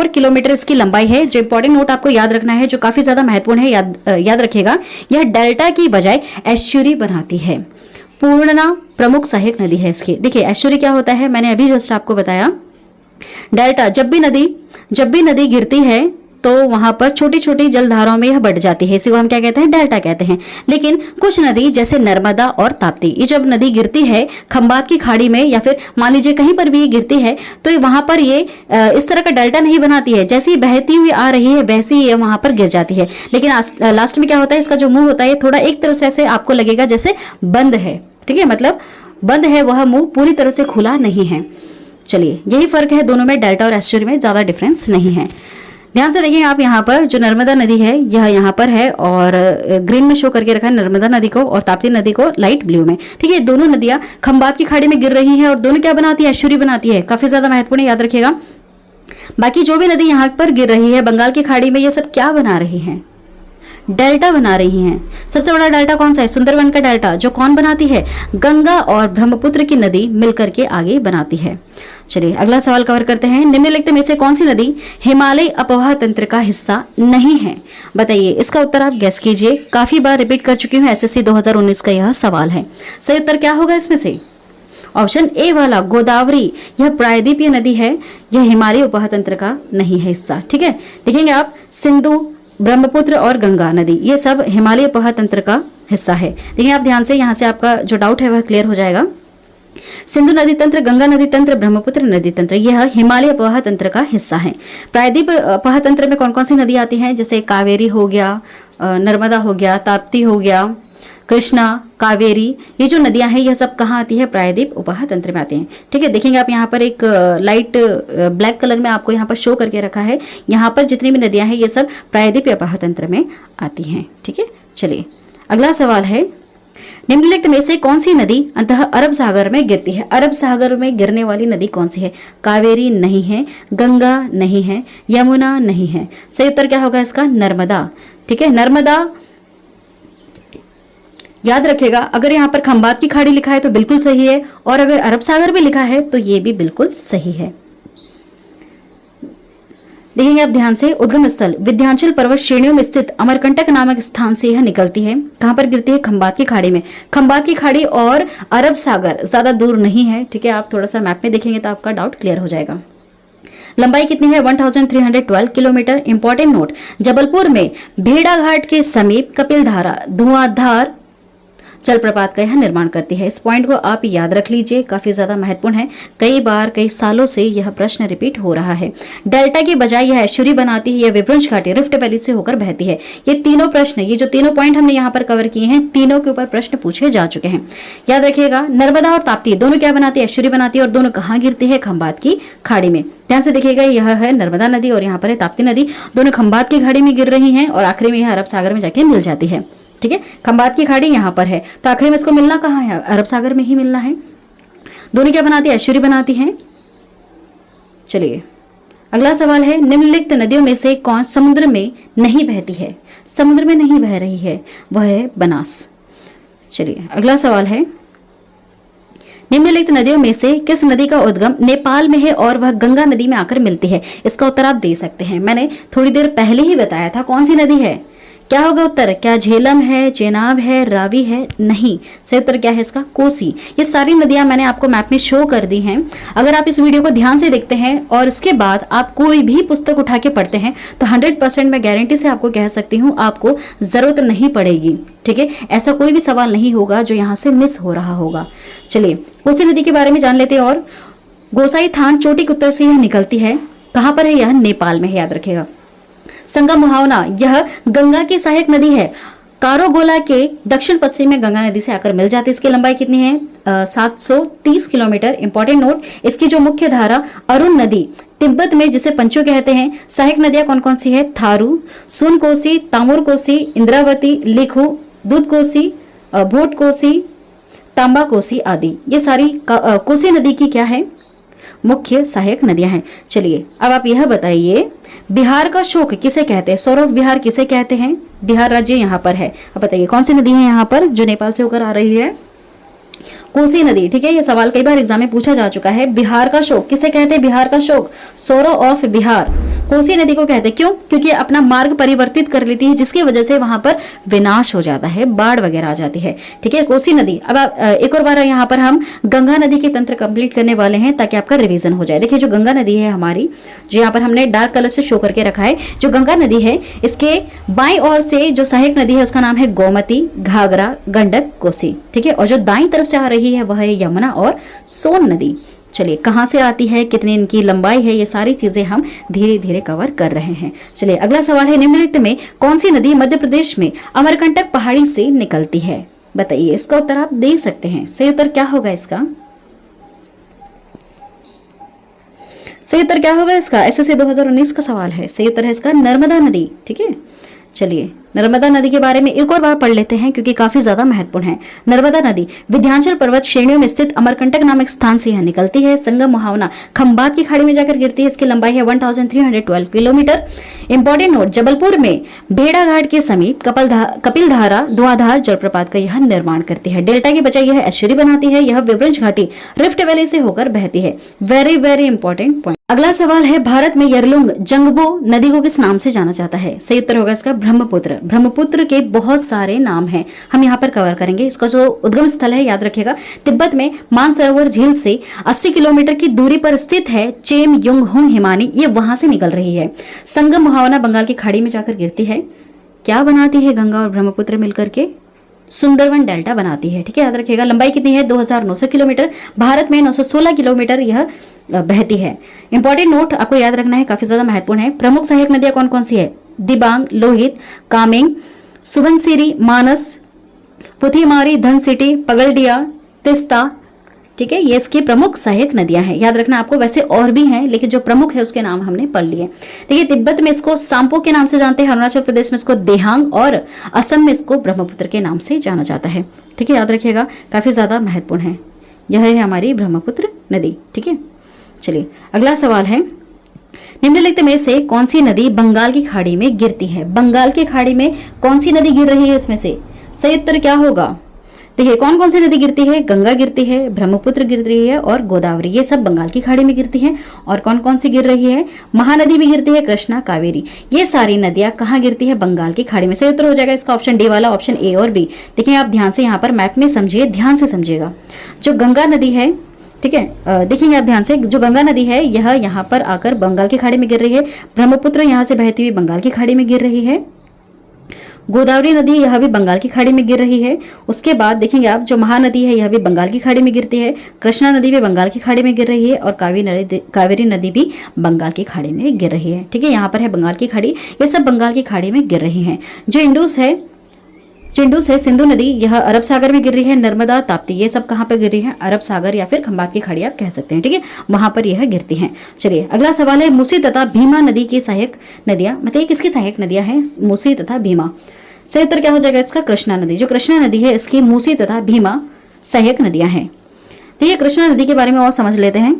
किलोमीटर इसकी लंबाई है। जो इंपॉर्टेंट नोट आपको याद रखना है, जो काफी ज्यादा महत्वपूर्ण है, याद रखिएगा, यह डेल्टा की बजाय एस्चुरी बनाती है। पूर्णना प्रमुख सहायक नदी है इसकी। देखिए एस्चुरी क्या होता है, मैंने अभी जस्ट आपको बताया। डेल्टा जब भी नदी गिरती है तो वहां पर छोटी छोटी जलधाराओं में यह बढ़ जाती है, इसी को हम क्या कहते हैं, डेल्टा कहते हैं। लेकिन कुछ नदी जैसे नर्मदा और ताप्ती, ये जब नदी गिरती है खंबात की खाड़ी में या फिर मान लीजिए कहीं पर भी गिरती है तो वहां पर ये इस तरह का डेल्टा नहीं बनाती है, जैसी बहती हुई आ रही है वैसे ही ये वहां पर गिर जाती है। लेकिन लास्ट में क्या होता है, इसका जो मुंह होता है थोड़ा एक तरफ से ऐसे आपको लगेगा जैसे बंद है, ठीक है, मतलब बंद है, वह मुंह पूरी तरह से खुला नहीं है। चलिए यही फर्क है दोनों में, डेल्टा और एस्चुरी में ज्यादा डिफरेंस नहीं है। ध्यान से देखिए आप, यहाँ पर जो नर्मदा नदी है यह यहाँ पर है और ग्रीन में शो करके रखा है नर्मदा नदी को, और ताप्ती नदी को लाइट ब्लू में। ठीक है, दोनों नदियां खंबात की खाड़ी में गिर रही हैं और दोनों क्या बनाती है, एस्चुरी बनाती है। काफी ज्यादा महत्वपूर्ण है, याद रखिएगा। बाकी जो भी नदी यहाँ पर गिर रही है बंगाल की खाड़ी में, ये सब क्या बना रही है, डेल्टा बना रही हैं। सबसे बड़ा डेल्टा कौन सा है, सुंदरवन का डेल्टा, जो कौन बनाती है, गंगा और ब्रह्मपुत्र की नदी मिलकर के आगे बनाती है। चलिए अगला सवाल कवर करते हैं। निम्नलिखित में से कौन सी नदी हिमालय अपवाह तंत्र का हिस्सा नहीं है, बताइए। इसका उत्तर आप गेस कीजिए, काफी बार रिपीट कर चुकी हूँ, एसएससी 2019 का यह सवाल है। सही उत्तर क्या होगा इसमें से, ऑप्शन ए वाला गोदावरी। यह प्रायद्वीपीय नदी है, यह हिमालय उपवाह तंत्र का नहीं है हिस्सा। ठीक है, देखेंगे आप, सिंधु, ब्रह्मपुत्र और गंगा नदी ये सब हिमालय उपवाह तंत्र का हिस्सा है। देखिए आप ध्यान से, यहाँ से आपका जो डाउट है वह क्लियर हो जाएगा। सिंधु नदी तंत्र, गंगा नदी तंत्र, ब्रह्मपुत्र नदी तंत्र, यह हिमालय उपवाह तंत्र का हिस्सा है। प्रायद्वीप उपवाह तंत्र में कौन कौन सी नदी आती हैं, जैसे कावेरी हो गया, नर्मदा हो गया, ताप्ती हो गया, कृष्णा, कावेरी, ये जो नदियां हैं यह सब कहाँ आती है, प्रायद्वीप उपवाह तंत्र में आती हैं। ठीक है, देखेंगे आप यहाँ पर एक लाइट ब्लैक कलर में आपको यहाँ पर शो करके रखा है, यहाँ पर जितनी भी नदियां हैं ये सब प्रायद्वीप उपवाह तंत्र में आती हैं। ठीक है, चलिए अगला सवाल है, निम्नलिखित में से कौन सी नदी अंततः अरब सागर में गिरती है। अरब सागर में गिरने वाली नदी कौन सी है, कावेरी नहीं है, गंगा नहीं है, यमुना नहीं है। सही उत्तर क्या होगा इसका, नर्मदा। ठीक है, नर्मदा। याद रखिएगा, अगर यहाँ पर खंबात की खाड़ी लिखा है तो बिल्कुल सही है, और अगर अरब सागर भी लिखा है तो ये भी बिल्कुल सही है। देखेंगे आप ध्यान से, उद्गम स्थल विंध्याचल पर्वत श्रेणियों में स्थित अमरकंटक नामक स्थान से यह निकलती है। कहां पर गिरती है, खंबात की खाड़ी में। खंबात की खाड़ी और अरब सागर ज्यादा दूर नहीं है। ठीक है, आप थोड़ा सा मैप में देखेंगे तो आपका डाउट क्लियर हो जाएगा। लंबाई कितनी है, 1312 किलोमीटर। इंपॉर्टेंट नोट, जबलपुर में भेड़ाघाट के समीप कपिलधारा धुआंधार जलप्रपात का यह निर्माण करती है। इस पॉइंट को आप याद रख लीजिए, काफी ज्यादा महत्वपूर्ण है। कई बार कई सालों से यह प्रश्न रिपीट हो रहा है। डेल्टा के बजाय यह एस्चुरी बनाती है, यह विभ्रंश घाटी रिफ्ट वैली से होकर बहती है। ये तीनों प्रश्न, ये जो तीनों पॉइंट हमने यहाँ पर कवर किए हैं, तीनों के ऊपर प्रश्न पूछे जा चुके हैं। याद रखिएगा, नर्मदा और ताप्ती दोनों क्या बनाती है, एस्चुरी बनाती है, और दोनों कहाँ गिरती है, खंबात की खाड़ी में। ध्यान से देखिएगा, यह है नर्मदा नदी और यहाँ पर है ताप्ती नदी, दोनों खंबात की खाड़ी में गिर रही है और आखिरी में यह अरब सागर में जाके मिल जाती है। ठीक है, खंबात की खाड़ी यहाँ पर है तो आखिर में इसको मिलना कहाँ है, अरब सागर में ही मिलना है। दोनों क्या बनाती है, एस्चुरी बनाती हैं। चलिए अगला सवाल है, निम्नलिखित नदियों में से कौन समुद्र में नहीं बहती है, समुद्र में नहीं बह रही है, वह है बनास। चलिए अगला सवाल है, निम्नलिखित नदियों में से किस नदी का उद्गम नेपाल में है और वह गंगा नदी में आकर मिलती है। इसका उत्तर आप दे सकते हैं, मैंने थोड़ी देर पहले ही बताया था कौन सी नदी है। क्या होगा उत्तर, क्या झेलम है, चेनाब है, रावी है, नहीं। सही उत्तर क्या है इसका, कोसी। ये सारी नदियां मैंने आपको मैप में शो कर दी हैं। अगर आप इस वीडियो को ध्यान से देखते हैं और इसके बाद आप कोई भी पुस्तक उठा के पढ़ते हैं तो 100% मैं गारंटी से आपको कह सकती हूँ आपको जरूरत नहीं पड़ेगी। ठीक है, ऐसा कोई भी सवाल नहीं होगा जो यहाँ से मिस हो रहा होगा। चलिए कोसी नदी के बारे में जान लेते हैं। और गोसाई थान चोटी के उत्तर से यह निकलती है, कहाँ पर है, यह नेपाल में है, याद रखेगा। संगम मुहावना, यह गंगा की सहायक नदी है, कारोगोला के दक्षिण पश्चिम में गंगा नदी से आकर मिल जाती है। इसकी लंबाई कितनी है, 730 किलोमीटर। इंपॉर्टेंट नोट, इसकी जो मुख्य धारा अरुण नदी, तिब्बत में जिसे पंचो कहते हैं। सहायक नदियां कौन कौन सी है, थारू, सुन कोसी, तामुर कोसी, इंद्रावती, लिखू, दूध कोसी, भोट कोसी, तांबा कोसी आदि। ये सारी कोसी नदी की क्या है, मुख्य सहायक नदियां हैं। चलिए अब आप यह बताइए, बिहार का शोक किसे कहते हैं, सौरव बिहार किसे कहते हैं। बिहार राज्य यहाँ पर है, अब बताइए कौन सी नदी है यहाँ पर जो नेपाल से होकर आ रही है, कोसी नदी। ठीक है, ये सवाल कई बार एग्जाम में पूछा जा चुका है। बिहार का शोक किसे कहते हैं, बिहार का शोक, सौरव ऑफ बिहार, कोसी नदी को कहते हैं, क्यों? क्योंकि अपना मार्ग परिवर्तित कर लेती है, जिसकी वजह से वहां पर विनाश हो जाता है, बाढ़ वगैरह आ जाती है। ठीक है, कोसी नदी। अब एक और बार यहाँ पर हम गंगा नदी के तंत्र कंप्लीट करने वाले हैं ताकि आपका रिवीजन हो जाए। देखिए जो गंगा नदी है हमारी, जो यहाँ पर हमने डार्क कलर से शो करके रखा है, जो गंगा नदी है इसके बाईं ओर से जो सहायक नदी है उसका नाम है गोमती, घाघरा, गंडक, कोसी। ठीक है, और जो दाईं तरफ से आ रही है वह है यमुना और सोन नदी। चलिए कहाँ से आती है, कितनी इनकी लंबाई है, ये सारी चीजें हम धीरे धीरे कवर कर रहे हैं। चलिए अगला सवाल है, निम्नलिखित में कौन सी नदी मध्य प्रदेश में अमरकंटक पहाड़ी से निकलती है? बताइए, इसका उत्तर आप दे सकते हैं। सही उत्तर क्या होगा इसका? सही उत्तर क्या होगा इसका? एसएससी 2019 का सवाल है। सही उत्तर है इसका नर्मदा नदी। ठीक है, चलिए नर्मदा नदी के बारे में एक और बार पढ़ लेते हैं क्योंकि काफी ज्यादा महत्वपूर्ण है। नर्मदा नदी विंध्याचल पर्वत श्रेणियों में स्थित अमरकंटक नामक स्थान से यह निकलती है। संगम मुहावना खंबात की खाड़ी में जाकर गिरती है। इसकी लंबाई है 1312 किलोमीटर। इंपॉर्टेंट नोट, जबलपुर में भेड़ा घाट के समीप कपिलधारा धुआंधार जलप्रपात का यह निर्माण करती है। डेल्टा की बजाय यह एस्चुरी बनाती है। यह विवरंज घाटी रिफ्ट वैली से होकर बहती है। Very very important point. अगला सवाल है, भारत में यरलुंग जंगबो नदी को किस नाम से जाना जाता है? सही उत्तर होगा इसका ब्रह्मपुत्र। ब्रह्मपुत्र के बहुत सारे नाम हैं, हम यहाँ पर कवर करेंगे। इसका जो उद्गम स्थल है याद रखिएगा, तिब्बत में मानसरोवर झील से 80 किलोमीटर की दूरी पर स्थित है। चेम युंग हुंग हिमानी, ये वहां से निकल रही है। संगम मुहावना बंगाल की खाड़ी में जाकर गिरती है। क्या बनाती है गंगा और ब्रह्मपुत्र मिलकर के? सुंदरवन डेल्टा बनाती है। ठीक है, याद रखिएगा। लंबाई कितनी है? 2900 किलोमीटर। भारत में 916 किलोमीटर यह बहती है। इंपॉर्टेंट नोट आपको याद रखना है, काफी ज्यादा महत्वपूर्ण है। प्रमुख सहायक नदियां कौन कौन सी है? दिबांग, लोहित, कामेंग, सुबनसिरी, मानस, पुथीमारी, धनसिटी, पगलडिया, तिस्ता। ठीक है, ये इसकी प्रमुख सहायक नदियां हैं, याद रखना आपको। वैसे और भी हैं लेकिन जो प्रमुख है उसके नाम हमने पढ़ लिए। देखिए तिब्बत में इसको सांपो के नाम से जानते हैं, अरुणाचल प्रदेश में इसको देहांग और असम में इसको ब्रह्मपुत्र के नाम से जाना जाता है। ठीक है, याद रखिएगा, काफी ज्यादा महत्वपूर्ण है। यह है हमारी ब्रह्मपुत्र नदी। ठीक है, चलिए अगला सवाल है, निम्नलिखित में से कौन सी नदी बंगाल की खाड़ी में गिरती है? बंगाल की खाड़ी में कौन सी नदी गिर रही है इसमें से? सही उत्तर क्या होगा? देखिए कौन कौन सी नदी गिरती है? गंगा गिरती है, ब्रह्मपुत्र गिर रही है और गोदावरी, ये सब बंगाल की खाड़ी में गिरती हैं। और कौन कौन सी गिर रही है? महानदी भी गिरती है, कृष्णा, कावेरी। ये सारी नदियां कहाँ गिरती है? बंगाल की खाड़ी में। सही उत्तर हो जाएगा इसका ऑप्शन डी वाला, ऑप्शन ए और बी। देखिए आप ध्यान से यहाँ पर मैप में समझिए, ध्यान से समझिएगा। जो गंगा नदी है, ठीक है, देखिए आप ध्यान से, जो गंगा नदी है यह यहाँ पर आकर बंगाल की खाड़ी में गिर रही है। ब्रह्मपुत्र यहाँ से बहती हुई बंगाल की खाड़ी में गिर रही है। गोदावरी नदी यह भी बंगाल की खाड़ी में गिर रही है। उसके बाद देखेंगे आप, जो महानदी है यह भी बंगाल की खाड़ी में गिरती है। कृष्णा नदी भी बंगाल की खाड़ी में गिर रही है और कावेरी नदी भी बंगाल की खाड़ी में गिर रही है। ठीक है, यहाँ पर है बंगाल की खाड़ी, ये सब बंगाल की खाड़ी में गिर रही हैं। जो इंडस है सिंधु नदी, यह अरब सागर में गिर रही है। नर्मदा, ताप्ती, ये सब कहाँ पर गिर रही है? अरब सागर या फिर खंबात की खाड़ी आप कह सकते हैं। ठीक है, वहां पर यह गिरती हैं। चलिए अगला सवाल है, मूसी तथा भीमा नदी की सहायक नदियां, मतलब ये किसकी सहायक नदियां हैं? मूसी तथा भीमा। सही उत्तर क्या हो जाएगा इसका? कृष्णा नदी। जो कृष्णा नदी है इसकी मूसी तथा भीमा सहायक नदियां हैं। तो ये कृष्णा नदी के बारे में और समझ लेते हैं।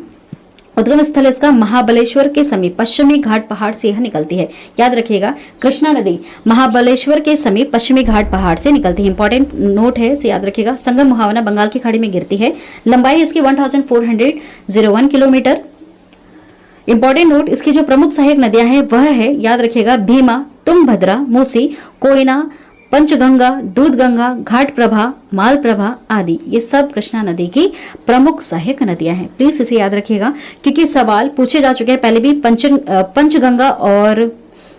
उद्गम स्थल इसका महाबलेश्वर के समीप पश्चिमी घाट पहाड़ से यह निकलती है। याद रखिएगा, कृष्णा नदी महाबलेश्वर के समीप पश्चिमी घाट पहाड़ से निकलती है। इंपॉर्टेंट नोट है, इसे याद रखिएगा। संगम मुहावना बंगाल की खाड़ी में गिरती है। लंबाई इसकी 1401 किलोमीटर। इंपॉर्टेंट नोट, इसकी जो प्रमुख सहायक नदियां हैं वह है, याद रखिएगा, भीमा, तुंगभद्रा, मूसी, कोयना, पंचगंगा, दूधगंगा, घाट प्रभा, माल प्रभा आदि। ये सब कृष्णा नदी की प्रमुख सहायक नदियां हैं। प्लीज इसे याद रखिएगा क्योंकि सवाल पूछे जा चुके हैं पहले भी। पंचगंगा और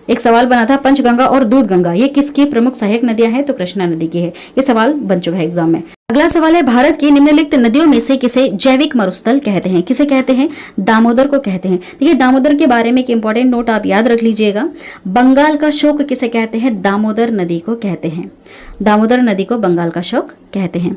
एक सवाल बना था, पंचगंगा और दूधगंगा ये किसकी प्रमुख सहायक नदियां हैं? तो कृष्णा नदी की है। ये सवाल बन चुका है एग्जाम में। अगला सवाल है, भारत की निम्नलिखित नदियों में से किसे जैविक मरुस्थल कहते हैं? किसे कहते हैं? दामोदर को कहते हैं। देखिए दामोदर के बारे में एक इंपॉर्टेंट नोट आप याद रख लीजिएगा। बंगाल का शोक किसे कहते हैं? दामोदर नदी को कहते हैं। दामोदर नदी को बंगाल का शोक कहते हैं।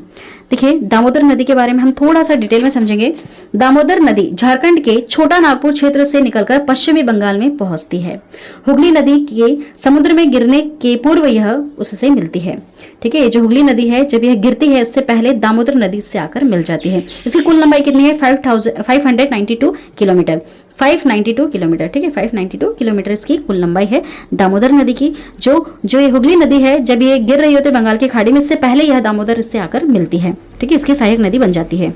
देखिए दामोदर नदी के बारे में हम थोड़ा सा डिटेल में समझेंगे। दामोदर नदी झारखंड के छोटा नागपुर क्षेत्र से निकलकर पश्चिमी बंगाल में पहुंचती है। हुगली नदी के समुद्र में गिरने के पूर्व यह उससे मिलती है। ठीक है, जो हुगली नदी है जब यह गिरती है उससे पहले दामोदर नदी से आकर मिल जाती है। इसकी कुल लंबाई कितनी है? 592 किलोमीटर। 592 किलोमीटर। ठीक है, 592 किलोमीटर इसकी कुल लंबाई है दामोदर नदी की। जो ये हुगली नदी है जब ये गिर रही होती है बंगाल की खाड़ी में, इससे पहले यह दामोदर इससे आकर मिलती है। ठीक है, इसकी सहायक नदी बन जाती है।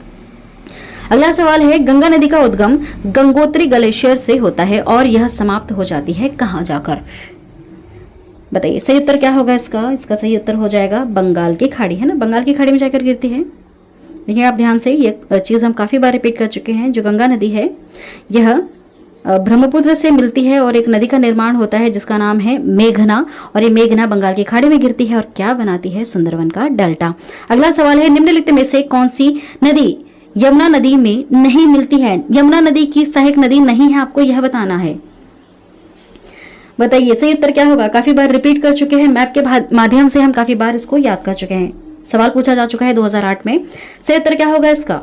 अगला सवाल है, गंगा नदी का उद्गम गंगोत्री ग्लेशियर से होता है और यह समाप्त हो जाती है कहाँ जाकर? बताइए सही उत्तर क्या होगा इसका? इसका सही उत्तर हो जाएगा बंगाल की खाड़ी, है ना, बंगाल की खाड़ी में जाकर गिरती है। देखिए आप ध्यान से, ये चीज़ हम काफ़ी बार रिपीट कर चुके हैं। जो गंगा नदी है यह ब्रह्मपुत्र से मिलती है और एक नदी का निर्माण होता है जिसका नाम है मेघना, और ये मेघना बंगाल की खाड़ी में गिरती है और क्या बनाती है? सुंदरवन का डेल्टा। अगला सवाल है, निम्नलिखित में से कौन सी नदी यमुना नदी में नहीं मिलती है? यमुना नदी की सहायक नदी नहीं है, आपको यह बताना है। बताइए सही उत्तर क्या होगा? काफी बार रिपीट कर चुके हैं, मैप के माध्यम से हम काफी बार इसको याद कर चुके हैं। सवाल पूछा जा चुका है 2008 में। सही उत्तर क्या होगा इसका?